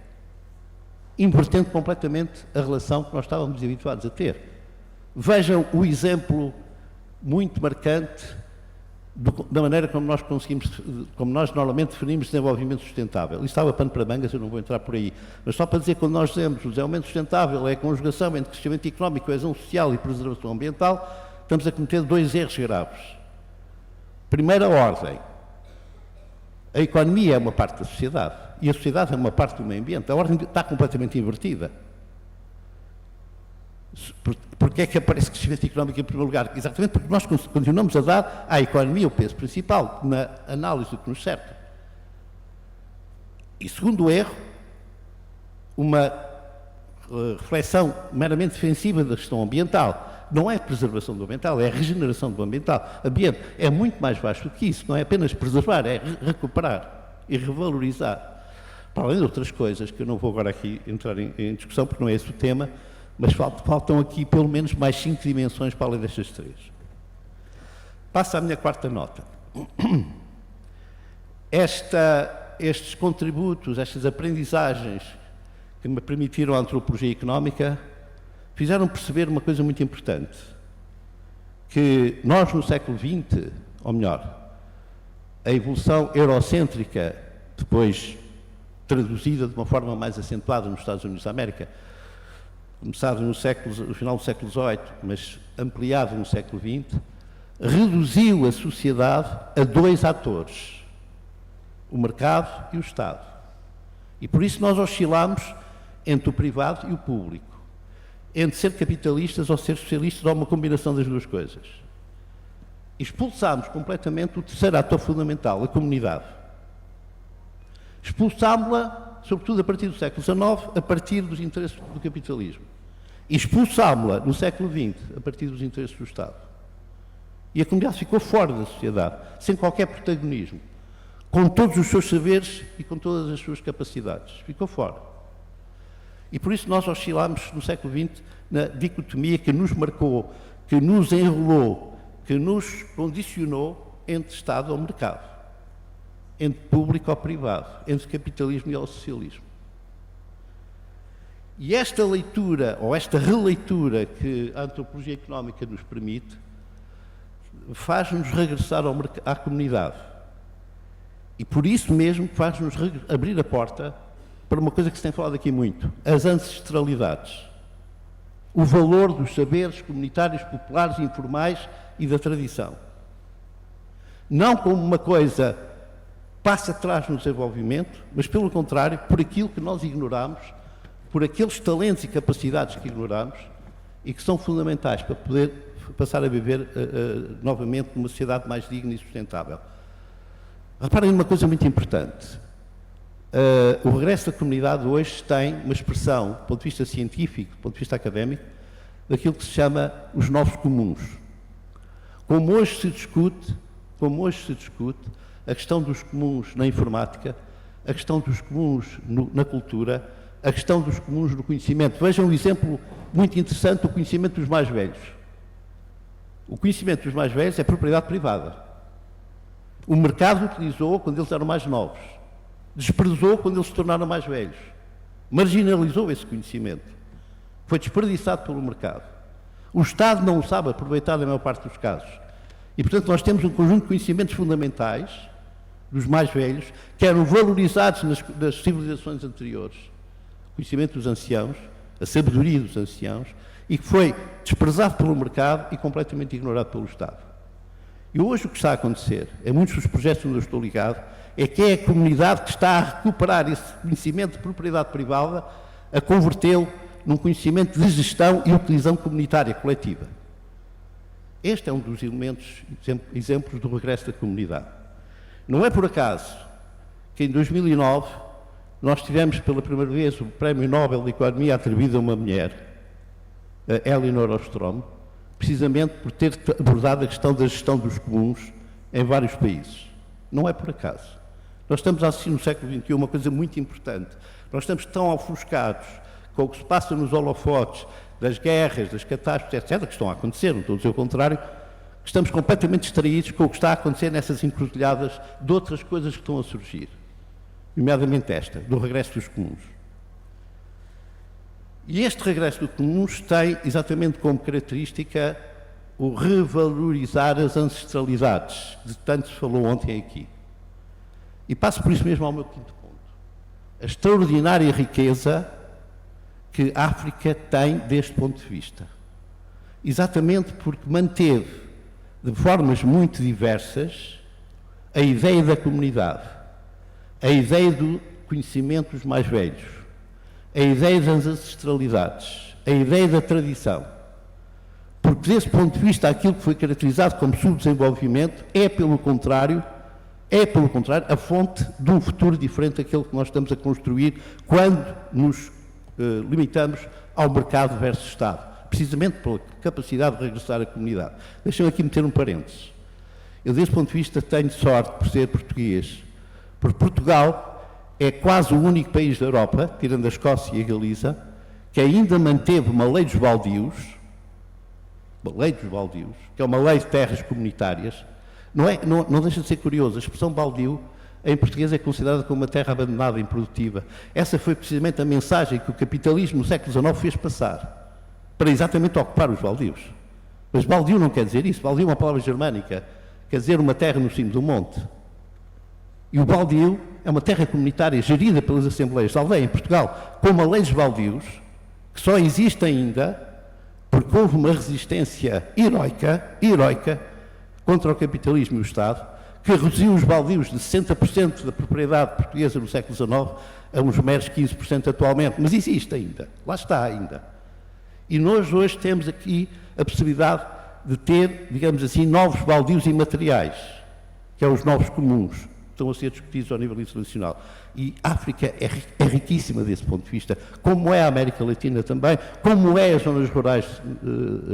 invertendo completamente a relação que nós estávamos habituados a ter. Vejam o exemplo muito marcante da maneira como nós normalmente definimos desenvolvimento sustentável. Isto estava pano para mangas, eu não vou entrar por aí, mas só para dizer que quando nós dizemos o desenvolvimento sustentável é a conjugação entre crescimento económico, coesão social e preservação ambiental, estamos a cometer 2 erros graves. Primeira ordem, a economia é uma parte da sociedade e a sociedade é uma parte do meio ambiente. A ordem está completamente invertida. Porque é que aparece crescimento económico em primeiro lugar? Exatamente porque nós continuamos a dar à economia o peso principal na análise do que nos cerca. E segundo erro, uma reflexão meramente defensiva da questão ambiental. Não é preservação do ambiental, é regeneração do ambiental. Ambiente é muito mais vasto do que isso, não é apenas preservar, é recuperar e revalorizar. Para além de outras coisas, que eu não vou agora aqui entrar em discussão, porque não é esse o tema, mas faltam aqui pelo menos mais 5 dimensões para além destas 3. Passo à minha 4ª nota. Estes contributos, estas aprendizagens que me permitiram a antropologia económica, fizeram perceber uma coisa muito importante, que nós no século XX, ou melhor, a evolução eurocêntrica, depois traduzida de uma forma mais acentuada nos Estados Unidos da América, começado no final do século XVIII, mas ampliado no século XX, reduziu a sociedade a 2 atores, o mercado e o Estado. E por isso nós oscilamos entre o privado e o público, entre ser capitalistas ou ser socialistas ou uma combinação das 2 coisas. Expulsámos completamente o terceiro ator fundamental, a comunidade. Expulsámos-la sobretudo a partir do século XIX, a partir dos interesses do capitalismo. E expulsámos-la no século XX, a partir dos interesses do Estado. E a comunidade ficou fora da sociedade, sem qualquer protagonismo, com todos os seus saberes e com todas as suas capacidades. Ficou fora. E por isso nós oscilámos no século XX na dicotomia que nos marcou, que nos enrolou, que nos condicionou entre Estado ou mercado, entre público ou privado, entre capitalismo e o socialismo. E esta leitura, ou esta releitura que a antropologia económica nos permite, faz-nos regressar à comunidade. E por isso mesmo faz-nos abrir a porta para uma coisa que se tem falado aqui muito, as ancestralidades. O valor dos saberes comunitários, populares, informais e da tradição. Não como uma coisa passa atrás no desenvolvimento, mas pelo contrário, por aquilo que nós ignoramos, por aqueles talentos e capacidades que ignoramos e que são fundamentais para poder passar a viver novamente numa sociedade mais digna e sustentável. Reparem numa coisa muito importante. O regresso da comunidade hoje tem uma expressão, do ponto de vista científico, do ponto de vista académico, daquilo que se chama os novos comuns. Como hoje se discute a questão dos comuns na informática, a questão dos comuns na cultura, a questão dos comuns no conhecimento. Vejam um exemplo muito interessante, o conhecimento dos mais velhos. O conhecimento dos mais velhos é propriedade privada. O mercado utilizou quando eles eram mais novos. Desprezou quando eles se tornaram mais velhos. marginalizou esse conhecimento, foi desperdiçado pelo mercado. O Estado não o sabe aproveitar na maior parte dos casos. E, portanto, nós temos um conjunto de conhecimentos fundamentais dos mais velhos, que eram valorizados nas civilizações anteriores, o conhecimento dos anciãos, a sabedoria dos anciãos, e que foi desprezado pelo mercado e completamente ignorado pelo Estado. E hoje o que está a acontecer, em muitos dos projetos onde eu estou ligado, é que é a comunidade que está a recuperar esse conhecimento de propriedade privada, a convertê-lo num conhecimento de gestão e utilização comunitária coletiva. Este é um dos elementos, exemplos do regresso da comunidade. Não é por acaso que em 2009 nós tivemos pela primeira vez o Prémio Nobel de Economia atribuído a uma mulher, a Elinor Ostrom, precisamente por ter abordado a questão da gestão dos comuns em vários países. Não é por acaso. Nós estamos a assistir no século XXI uma coisa muito importante. Nós estamos tão ofuscados com o que se passa nos holofotes, das guerras, das catástrofes, etc., que estão a acontecer, não estou a dizer o contrário, que estamos completamente distraídos com o que está a acontecer nessas encruzilhadas de outras coisas que estão a surgir. Nomeadamente esta, do regresso dos comuns. E este regresso dos comuns tem exatamente como característica o revalorizar as ancestralidades, de tanto se falou ontem aqui. E passo por isso mesmo ao meu quinto ponto. A extraordinária riqueza que a África tem deste ponto de vista. Exatamente porque manteve, de formas muito diversas, a ideia da comunidade, a ideia do conhecimento dos mais velhos, a ideia das ancestralidades, a ideia da tradição. Porque, desse ponto de vista, aquilo que foi caracterizado como subdesenvolvimento é, pelo contrário, a fonte de um futuro diferente daquele que nós estamos a construir quando nos limitamos ao mercado versus Estado, precisamente pela capacidade de regressar à comunidade. Deixem-me aqui meter um parênteses. Eu, desse ponto de vista, tenho sorte por ser português, porque Portugal é quase o único país da Europa, tirando a Escócia e a Galiza, que ainda manteve uma lei dos baldios, que é uma lei de terras comunitárias. Não deixa de ser curioso, a expressão baldio em português é considerada como uma terra abandonada e improdutiva. Essa foi precisamente a mensagem que o capitalismo no século XIX fez passar, para exatamente ocupar os baldios. Mas baldio não quer dizer isso, baldio é uma palavra germânica, quer dizer uma terra no cimo do monte. E o baldio é uma terra comunitária gerida pelas Assembleias de Aldeia em Portugal, com uma lei dos baldios, que só existe ainda porque houve uma resistência heroica contra o capitalismo e o Estado, que reduziu os baldios de 60% da propriedade portuguesa no século XIX a uns meros 15% atualmente. Mas existe ainda, lá está ainda. E nós hoje temos aqui a possibilidade de ter, digamos assim, novos baldios imateriais, que é os novos comuns, que estão a ser discutidos ao nível internacional. E a África é riquíssima desse ponto de vista, como é a América Latina também, como é as zonas rurais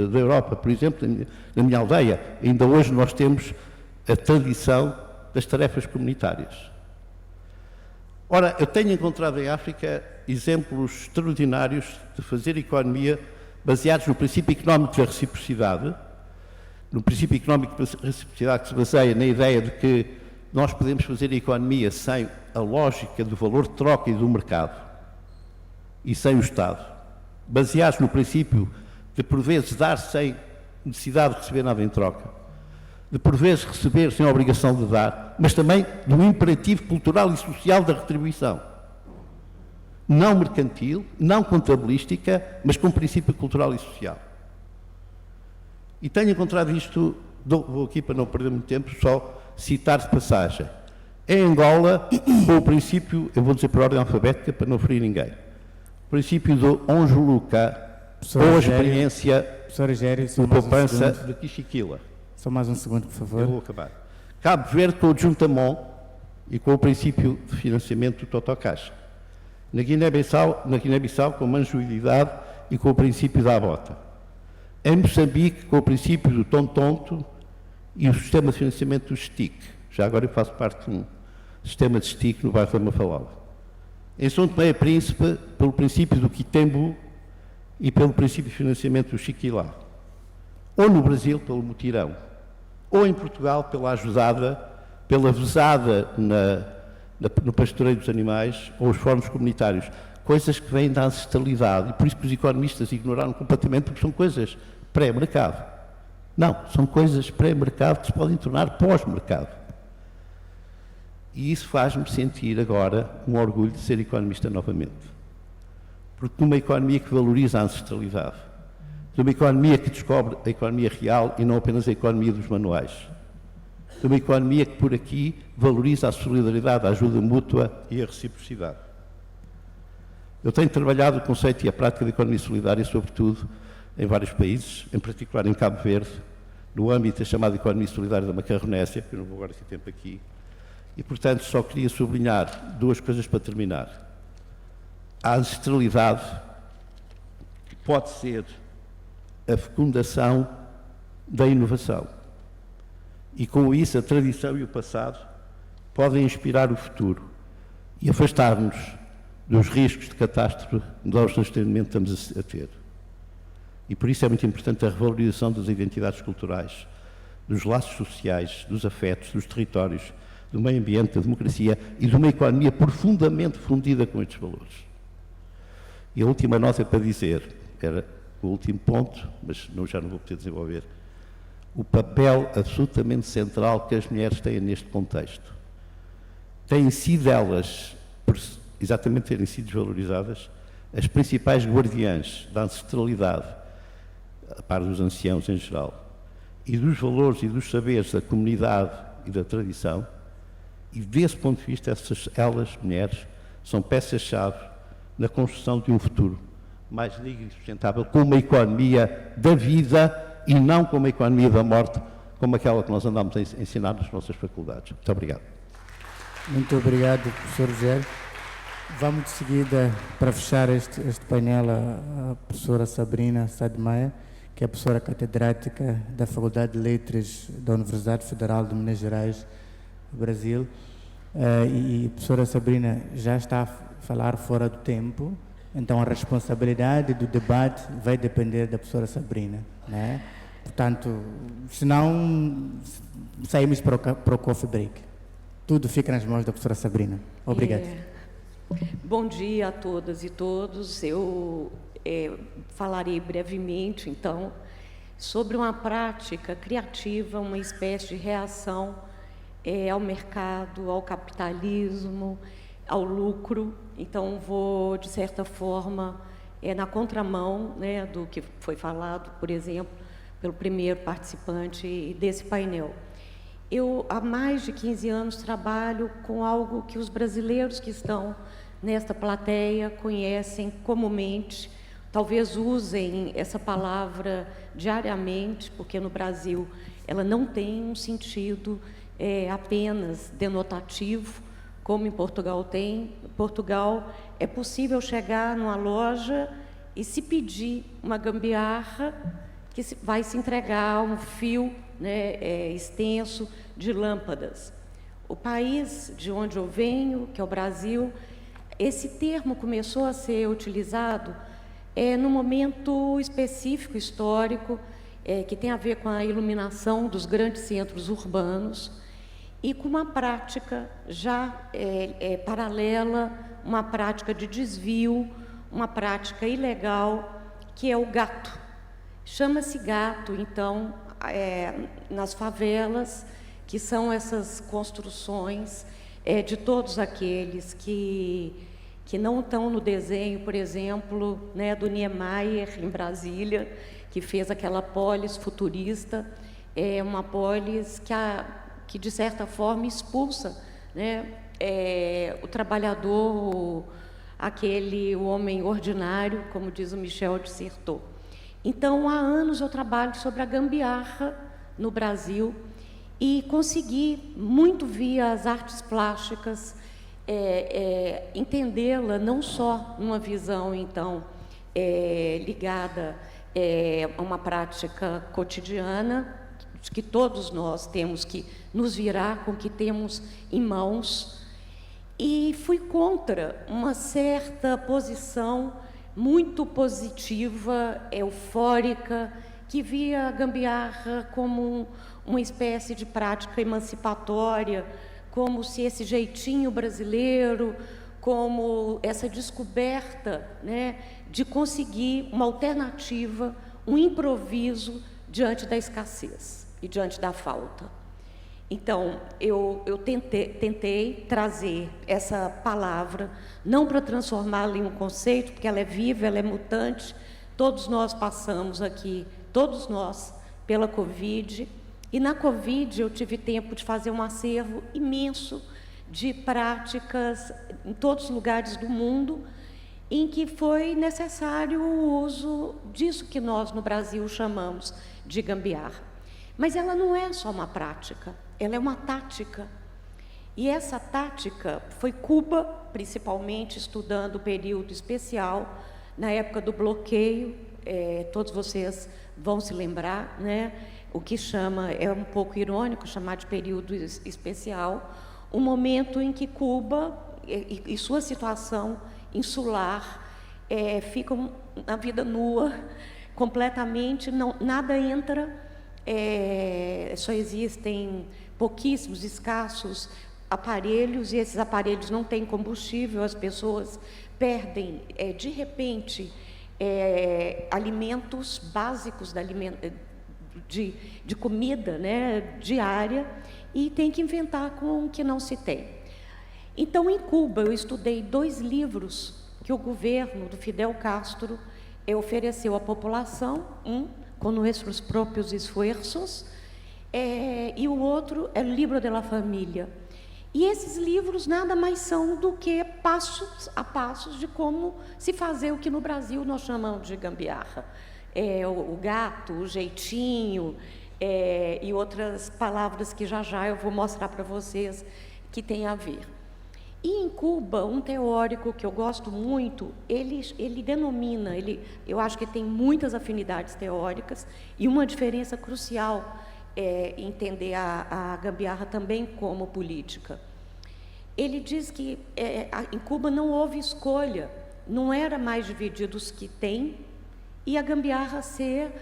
da Europa, por exemplo, na minha aldeia. Ainda hoje nós temos a tradição das tarefas comunitárias. Ora, eu tenho encontrado em África exemplos extraordinários de fazer economia baseados no princípio económico da reciprocidade, no princípio económico da reciprocidade que se baseia na ideia de que nós podemos fazer a economia sem a lógica do valor de troca e do mercado e sem o Estado, baseados no princípio de, por vezes, dar sem necessidade de receber nada em troca, de, por vezes, receber sem a obrigação de dar, mas também do imperativo cultural e social da retribuição. Não mercantil, não contabilística, mas com princípio cultural e social. E tenho encontrado isto, vou aqui para não perder muito tempo, só citar de passagem. Em Angola, com o princípio, eu vou dizer por ordem alfabética para não ferir ninguém, o princípio do Onjuluka, ou a experiência de poupança de Quichiquila. Só mais um segundo, por favor. Eu vou acabar. Cabo Verde com o Juntamon e com o princípio de financiamento do Totocaixa. Na Guiné-Bissau com a manjoidade e com o princípio da abota. Em Moçambique com o princípio do Tontonto e o sistema de financiamento do STIC. Já agora eu faço parte de um sistema de STIC no bairro da Mafalava. Em São Tomé e Príncipe pelo princípio do Quitembu e pelo princípio de financiamento do Chiquilá. Ou no Brasil pelo Mutirão. Ou em Portugal pela ajudada, pela vezada no pastoreio dos animais ou os fóruns comunitários, coisas que vêm da ancestralidade, e por isso que os economistas ignoraram completamente, porque são coisas pré-mercado. Não, são coisas pré-mercado que se podem tornar pós-mercado. E isso faz-me sentir agora um orgulho de ser economista novamente. Porque numa economia que valoriza a ancestralidade, numa economia que descobre a economia real e não apenas a economia dos manuais, numa economia que por aqui valoriza a solidariedade, a ajuda mútua e a reciprocidade. Eu tenho trabalhado o conceito e a prática da economia solidária, sobretudo, em vários países, em particular em Cabo Verde, no âmbito da chamada economia solidária da Macarronésia, que eu não vou agora ter tempo aqui, e, portanto, só queria sublinhar duas coisas para terminar. A ancestralidade pode ser a fecundação da inovação. E, com isso, a tradição e o passado podem inspirar o futuro e afastar-nos dos riscos de catástrofe que nós sustentamento estamos a ter. E por isso é muito importante a revalorização das identidades culturais, dos laços sociais, dos afetos, dos territórios, do meio ambiente, da democracia e de uma economia profundamente fundida com estes valores. E a última nota para dizer, era o último ponto, mas já não vou poder desenvolver, o papel absolutamente central que as mulheres têm neste contexto. Têm sido elas, por exatamente terem sido desvalorizadas, as principais guardiãs da ancestralidade, a par dos anciãos em geral, e dos valores e dos saberes da comunidade e da tradição, e desse ponto de vista, elas, mulheres, são peças-chave na construção de um futuro mais digno e sustentável, com uma economia da vida e não com uma economia da morte, como aquela que nós andamos a ensinar nas nossas faculdades. Muito obrigado. Muito obrigado, professor Rogério. Vamos de seguida, para fechar este painel, a professora Sabrina Sadmaia, que é professora catedrática da Faculdade de Letras da Universidade Federal de Minas Gerais, Brasil. E a professora Sabrina já está a falar fora do tempo, então a responsabilidade do debate vai depender da professora Sabrina, né? Portanto, senão saímos para o coffee break. Tudo fica nas mãos da professora Sabrina. Obrigado. Bom dia a todas e todos. Eu falarei brevemente, então, sobre uma prática criativa, uma espécie de reação ao mercado, ao capitalismo, ao lucro. Então, vou, de certa forma, na contramão, né, do que foi falado, por exemplo, pelo primeiro participante desse painel. Eu, há mais de 15 anos, trabalho com algo que os brasileiros que estão nesta plateia conhecem comumente, talvez usem essa palavra diariamente, porque no Brasil ela não tem um sentido apenas denotativo, como em Portugal tem. Em Portugal é possível chegar numa loja e se pedir uma gambiarra que vai se entregar um fio, né, extenso de lâmpadas. O país de onde eu venho, que é o Brasil, esse termo começou a ser utilizado num momento específico histórico, que tem a ver com a iluminação dos grandes centros urbanos e com uma prática já paralela, uma prática de desvio, uma prática ilegal, que é o gato. Chama-se gato, então, nas favelas, que são essas construções de todos aqueles que não estão no desenho, por exemplo, né, do Niemeyer, em Brasília, que fez aquela polis futurista, uma polis que de certa forma, expulsa, né, o trabalhador, o homem ordinário, como diz o Michel de Certeau. Então, há anos eu trabalho sobre a gambiarra no Brasil e consegui, muito via as artes plásticas, entendê-la não só numa visão, então, ligada a uma prática cotidiana, que todos nós temos que nos virar com o que temos em mãos, e fui contra uma certa posição muito positiva, eufórica, que via a gambiarra como uma espécie de prática emancipatória, como se esse jeitinho brasileiro, como essa descoberta, né, de conseguir uma alternativa, um improviso diante da escassez e diante da falta. Então, eu tentei trazer essa palavra, não para transformá-la em um conceito, porque ela é viva, ela é mutante. Todos nós passamos aqui, todos nós, pela Covid. E na Covid eu tive tempo de fazer um acervo imenso de práticas em todos os lugares do mundo, em que foi necessário o uso disso que nós no Brasil chamamos de gambiarra. Mas ela não é só uma prática, ela é uma tática. E essa tática foi Cuba, principalmente estudando o período especial, na época do bloqueio, todos vocês vão se lembrar, né? O que chama, é um pouco irônico chamar de período especial, um momento em que Cuba e sua situação insular ficam na vida nua, completamente, nada entra, só existem pouquíssimos, escassos aparelhos, e esses aparelhos não têm combustível, as pessoas perdem, de repente, alimentos básicos de comida, né, diária, e tem que inventar com o que não se tem. Então, em Cuba, eu estudei 2 livros que o governo do Fidel Castro ofereceu à população, um com nossos próprios esforços, e o outro é o Libro de la Família. E esses livros nada mais são do que passos a passos de como se fazer o que no Brasil nós chamamos de gambiarra. O gato, o jeitinho, e outras palavras que já eu vou mostrar para vocês que tem a ver. E em Cuba, um teórico que eu gosto muito, ele denomina, eu acho que tem muitas afinidades teóricas e uma diferença crucial entender a gambiarra também como política. Ele diz que em Cuba não houve escolha, não era mais dividido os que têm, e a gambiarra ser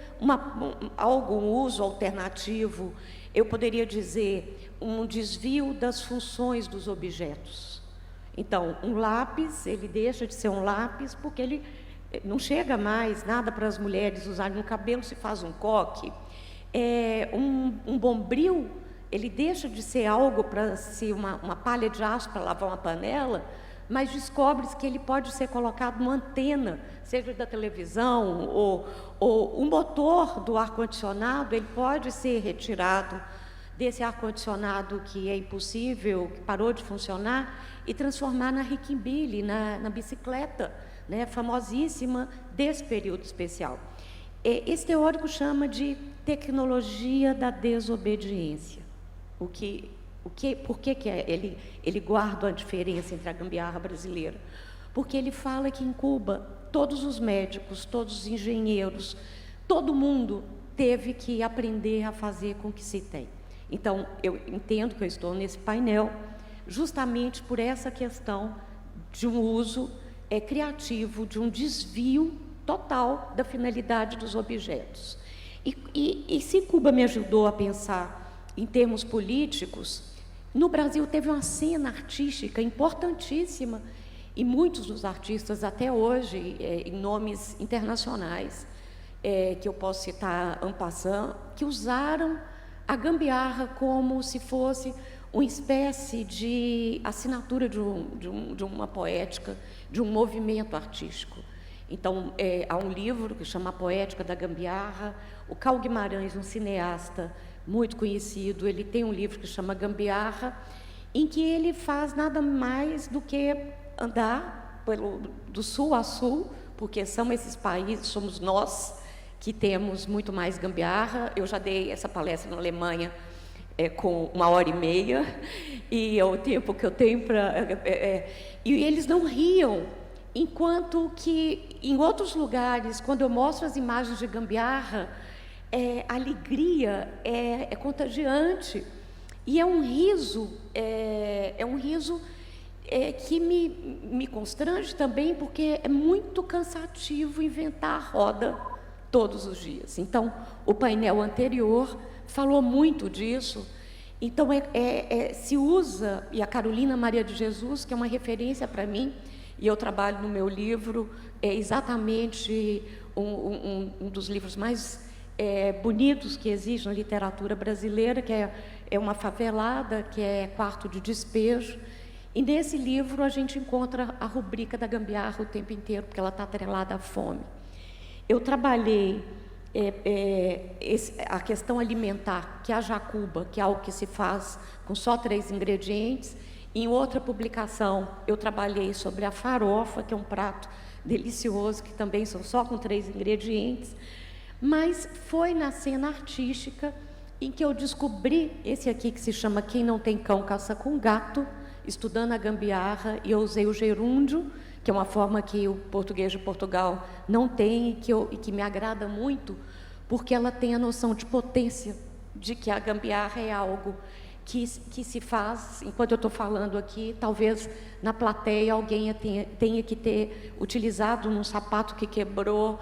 algum uso alternativo, eu poderia dizer, um desvio das funções dos objetos. Então, um lápis, ele deixa de ser um lápis porque ele não chega mais nada para as mulheres usarem no cabelo, se faz um coque. Um bombril, ele deixa de ser algo para ser uma palha de aço para lavar uma panela, mas descobre-se que ele pode ser colocado numa antena, seja da televisão ou o motor do ar-condicionado, ele pode ser retirado desse ar-condicionado que é impossível, que parou de funcionar, e transformar na ricambile, na bicicleta, né, famosíssima desse período especial. Esse teórico chama de tecnologia da desobediência. Por que ele guarda a diferença entre a gambiarra brasileira? Porque ele fala que em Cuba, todos os médicos, todos os engenheiros, todo mundo teve que aprender a fazer com o que se tem. Então, eu entendo que eu estou nesse painel justamente por essa questão de um uso criativo, de um desvio total da finalidade dos objetos. E se Cuba me ajudou a pensar em termos políticos, no Brasil teve uma cena artística importantíssima, e muitos dos artistas até hoje, em nomes internacionais, que eu posso citar en passant, que usaram a gambiarra como se fosse uma espécie de assinatura de uma poética, de um movimento artístico. Então, há um livro que chama A Poética da Gambiarra. O Carl Guimarães, um cineasta muito conhecido, ele tem um livro que chama Gambiarra, em que ele faz nada mais do que andar do sul a sul, porque são esses países, somos nós que temos muito mais gambiarra. Eu já dei essa palestra na Alemanha com 1h30, e é o tempo que eu tenho para... e eles não riam, enquanto que em outros lugares, quando eu mostro as imagens de gambiarra, a alegria é contagiante, e é um riso que me constrange também, porque é muito cansativo inventar roda todos os dias. Então, o painel anterior falou muito disso, Então, se usa, e a Carolina Maria de Jesus, que é uma referência para mim, e eu trabalho no meu livro, é exatamente um dos livros mais bonitos que existe na literatura brasileira, que é uma favelada, que é Quarto de Despejo. E nesse livro a gente encontra a rubrica da gambiarra o tempo inteiro, porque ela está atrelada à fome. Eu trabalhei a questão alimentar, que é a jacuba, que é algo que se faz com só 3 ingredientes. Em outra publicação, eu trabalhei sobre a farofa, que é um prato delicioso, que também são só com 3 ingredientes. Mas foi na cena artística em que eu descobri esse aqui, que se chama Quem Não Tem Cão, Caça com Gato, estudando a gambiarra, e eu usei o gerúndio, que é uma forma que o português de Portugal não tem e que me agrada muito, porque ela tem a noção de potência, de que a gambiarra é algo que se faz, enquanto eu estou falando aqui, talvez na plateia alguém tenha que ter utilizado num sapato que quebrou,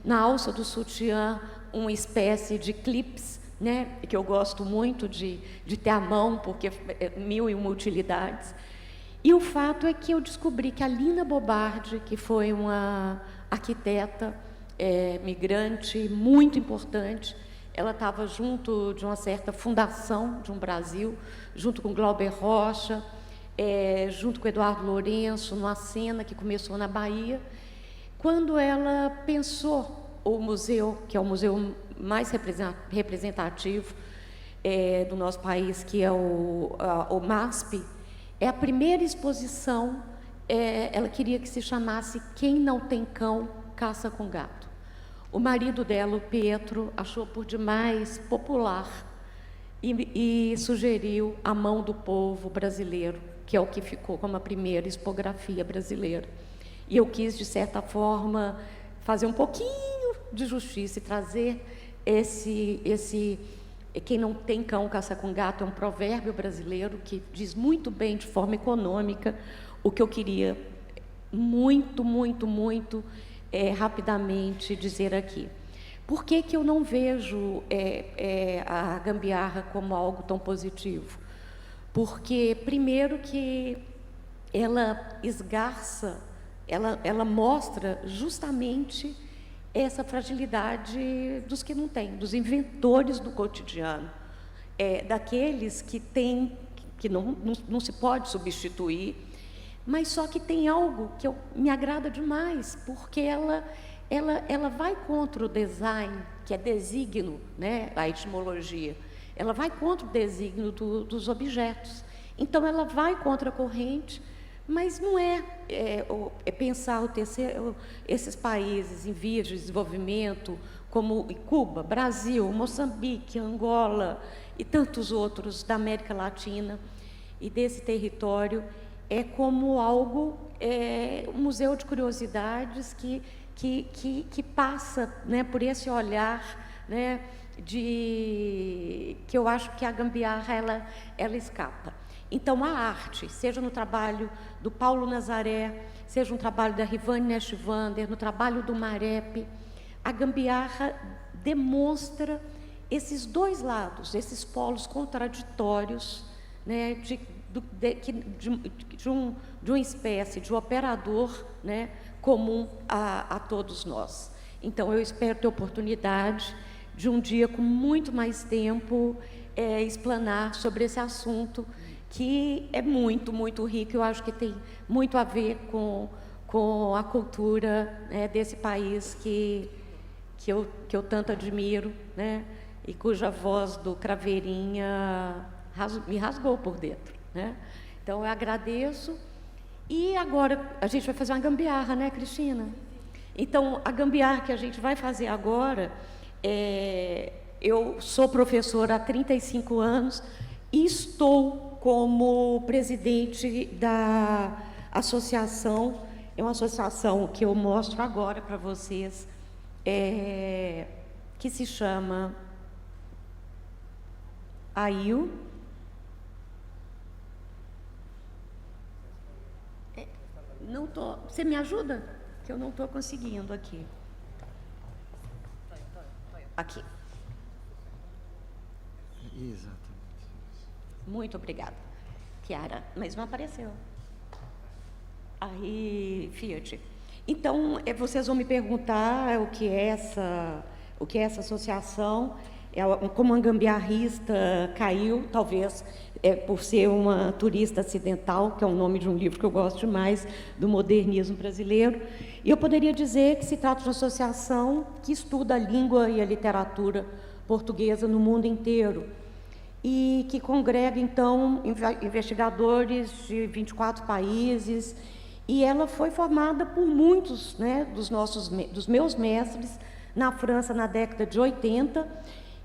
na alça do sutiã, uma espécie de clips, né, que eu gosto muito de ter à mão, porque é 1001 utilidades. E o fato é que eu descobri que a Lina Bobardi, que foi uma arquiteta migrante muito importante, ela estava junto de uma certa fundação de um Brasil, junto com Glauber Rocha, junto com Eduardo Lourenço, numa cena que começou na Bahia, quando ela pensou o museu, que é o museu mais representativo do nosso país, que é o MASP, é a primeira exposição, ela queria que se chamasse Quem Não Tem Cão, Caça com Gato. O marido dela, o Pietro, achou por demais popular e sugeriu A Mão do Povo Brasileiro, que é o que ficou como a primeira expografia brasileira. E eu quis, de certa forma, fazer um pouquinho de justiça e trazer esse Quem Não Tem Cão, Caça com Gato, é um provérbio brasileiro que diz muito bem, de forma econômica, o que eu queria muito, muito, muito rapidamente dizer aqui. Por que eu não vejo a gambiarra como algo tão positivo? Porque, primeiro, que ela esgarça, ela mostra justamente essa fragilidade dos que não têm, dos inventores do cotidiano, daqueles que têm, que não se pode substituir, mas só que tem algo que me agrada demais, porque ela vai contra o design, que é desígnio, né, a etimologia, ela vai contra o desígnio dos objetos. Então, ela vai contra a corrente, mas não é pensar esses países em vias de desenvolvimento, como Cuba, Brasil, Moçambique, Angola e tantos outros da América Latina e desse território, como algo, um museu de curiosidades que passa, né, por esse olhar, né, que eu acho que a gambiarra ela escapa. Então, a arte, seja no trabalho do Paulo Nazaré, seja no trabalho da Rivane Neshvander, no trabalho do Marep, a gambiarra demonstra esses dois lados, esses polos contraditórios, né, de uma espécie de operador, né, comum a todos nós. Então, eu espero ter oportunidade de um dia, com muito mais tempo, explanar sobre esse assunto, que é muito, muito rico. Eu acho que tem muito a ver com a cultura, né, desse país que eu tanto admiro, né, e cuja voz do Craveirinha me rasgou por dentro, né? Então, eu agradeço. E agora a gente vai fazer uma gambiarra, né, Cristina? Então, a gambiarra que a gente vai fazer agora, eu sou professora há 35 anos e estou como presidente da associação, é uma associação que eu mostro agora para vocês, que se chama AIU. Não tô. Você me ajuda? Que eu não estou conseguindo aqui. Aqui. Exatamente. Muito obrigada, Chiara, mas não apareceu. Aí, Fiat. Então, vocês vão me perguntar o que é essa associação. Como a gambiarrista caiu, talvez por ser uma turista acidental, que é o nome de um livro que eu gosto demais, do modernismo brasileiro. E eu poderia dizer que se trata de uma associação que estuda a língua e a literatura portuguesa no mundo inteiro e que congrega, então, investigadores de 24 países, e ela foi formada por muitos, né, dos meus mestres na França na década de 80,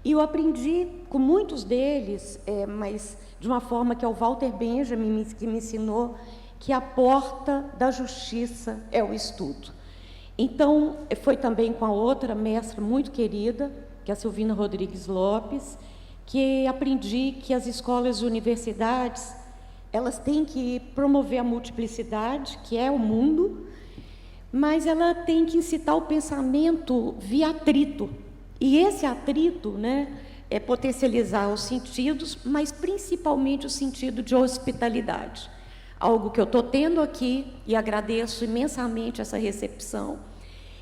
e eu aprendi com muitos deles, mas de uma forma que é o Walter Benjamin que me ensinou, que a porta da justiça é o estudo. Então, foi também com a outra mestra muito querida, que é a Silvina Rodrigues Lopes, que aprendi que as escolas e universidades, elas têm que promover a multiplicidade, que é o mundo, mas ela tem que incitar o pensamento via atrito. E esse atrito, né, é potencializar os sentidos, mas principalmente o sentido de hospitalidade. Algo que eu estou tendo aqui e agradeço imensamente essa recepção.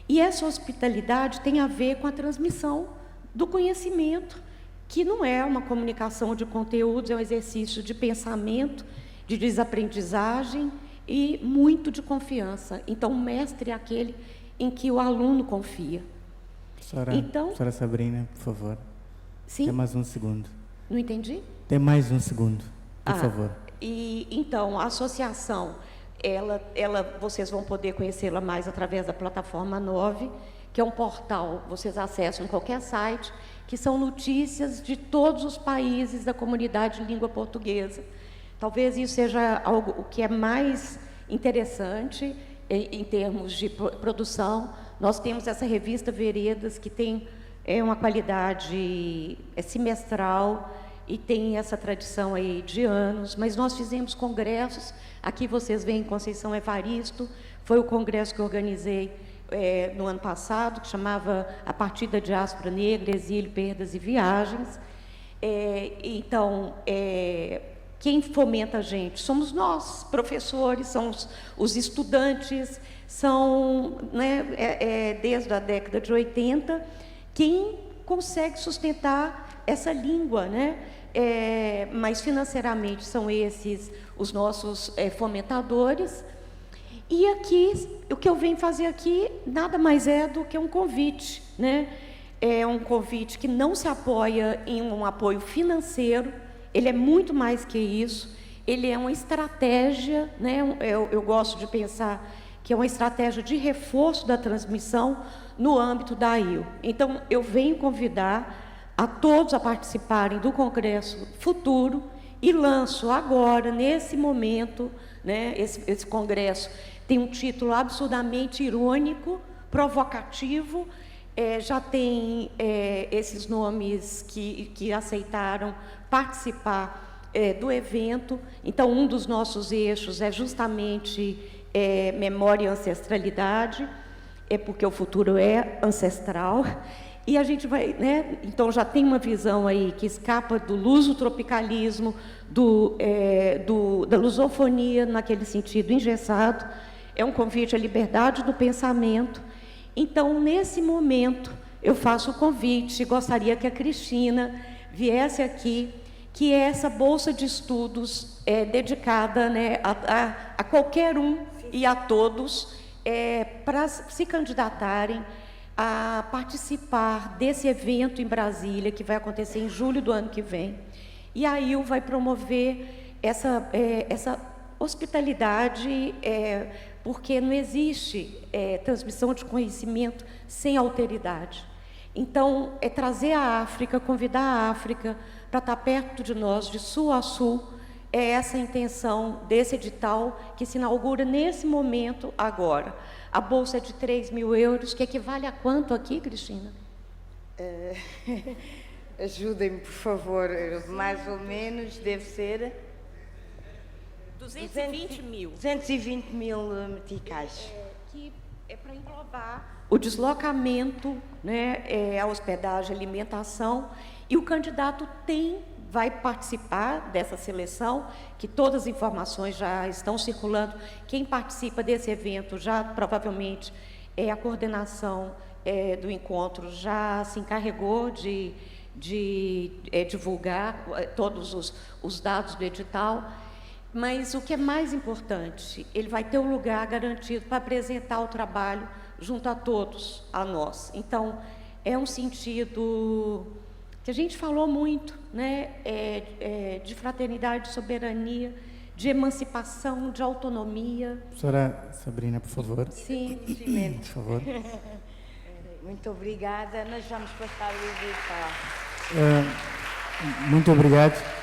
E essa hospitalidade tem a ver com a transmissão do conhecimento, que não é uma comunicação de conteúdos, é um exercício de pensamento, de desaprendizagem e muito de confiança. Então, o mestre é aquele em que o aluno confia. Professora Sabrina, por favor. Sim? Tem mais um segundo. Não entendi? Tem mais um segundo, por favor. E então, a associação, vocês vão poder conhecê-la mais através da plataforma 9, que é um portal, vocês acessam em qualquer site, que são notícias de todos os países da comunidade de língua portuguesa. Talvez isso seja algo o que é mais interessante em termos de produção. Nós temos essa revista Veredas, que tem uma qualidade semestral e tem essa tradição aí de anos, mas nós fizemos congressos, aqui vocês veem Conceição Evaristo, foi o congresso que eu organizei no ano passado, que chamava A Partir da Diáspora Negra, Exílio, Perdas e Viagens. Então, quem fomenta a gente? Somos nós, professores, são os estudantes, são, né, desde a década de 80, quem consegue sustentar essa língua, né? Mas financeiramente são esses os nossos fomentadores. E aqui, o que eu venho fazer aqui, nada mais é do que um convite, né? É um convite que não se apoia em um apoio financeiro, ele é muito mais que isso, ele é uma estratégia, né? Eu gosto de pensar que é uma estratégia de reforço da transmissão no âmbito da AIL. Então, eu venho convidar a todos a participarem do Congresso Futuro e lanço agora, nesse momento, né, esse congresso tem um título absurdamente irônico, provocativo, já tem esses nomes que aceitaram participar do evento. Então, um dos nossos eixos é justamente memória e ancestralidade, porque o futuro é ancestral. E a gente vai, né? Então já tem uma visão aí que escapa do luso-tropicalismo, da lusofonia naquele sentido engessado. É um convite à liberdade do pensamento. Então, nesse momento, eu faço o convite, gostaria que a Cristina viesse aqui, que é essa bolsa de estudos dedicada, né, a qualquer um e a todos, para se candidatarem a participar desse evento em Brasília, que vai acontecer em julho do ano que vem. E a AIL vai promover essa hospitalidade, porque não existe transmissão de conhecimento sem alteridade. Então, é trazer a África, convidar a África para estar perto de nós, de sul a sul, é essa a intenção desse edital que se inaugura nesse momento agora. A bolsa é de 3.000 euros, que equivale a quanto aqui, Cristina? Ajudem-me, por favor, mais ou menos, deve ser... 220 mil. 220 mil meticais. Que é para englobar o deslocamento, né, a hospedagem, a alimentação, e o candidato tem vai participar dessa seleção, que todas as informações já estão circulando. Quem participa desse evento já provavelmente a coordenação do encontro já se encarregou de divulgar todos os dados do edital. Mas o que é mais importante, ele vai ter um lugar garantido para apresentar o trabalho junto a todos, a nós. Então, é um sentido que a gente falou muito, né? De fraternidade, de soberania, de emancipação, de autonomia. Professora Sabrina, por favor. Sim, Por favor. Muito obrigada. Nós vamos passar o edital. Muito obrigado.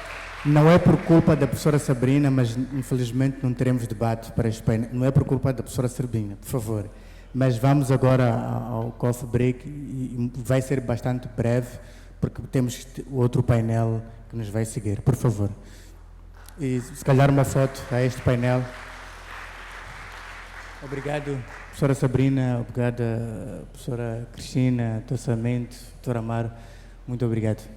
Não é por culpa da professora Sabrina, mas infelizmente não teremos debate para este painel. Não é por culpa da professora Sabrina, por favor. Mas vamos agora ao coffee break e vai ser bastante breve, porque temos outro painel que nos vai seguir. Por favor. E se calhar uma foto a este painel. Obrigado, professora Sabrina. Obrigada, professora Cristina, Tossamento, doutor Amaro. Muito obrigado.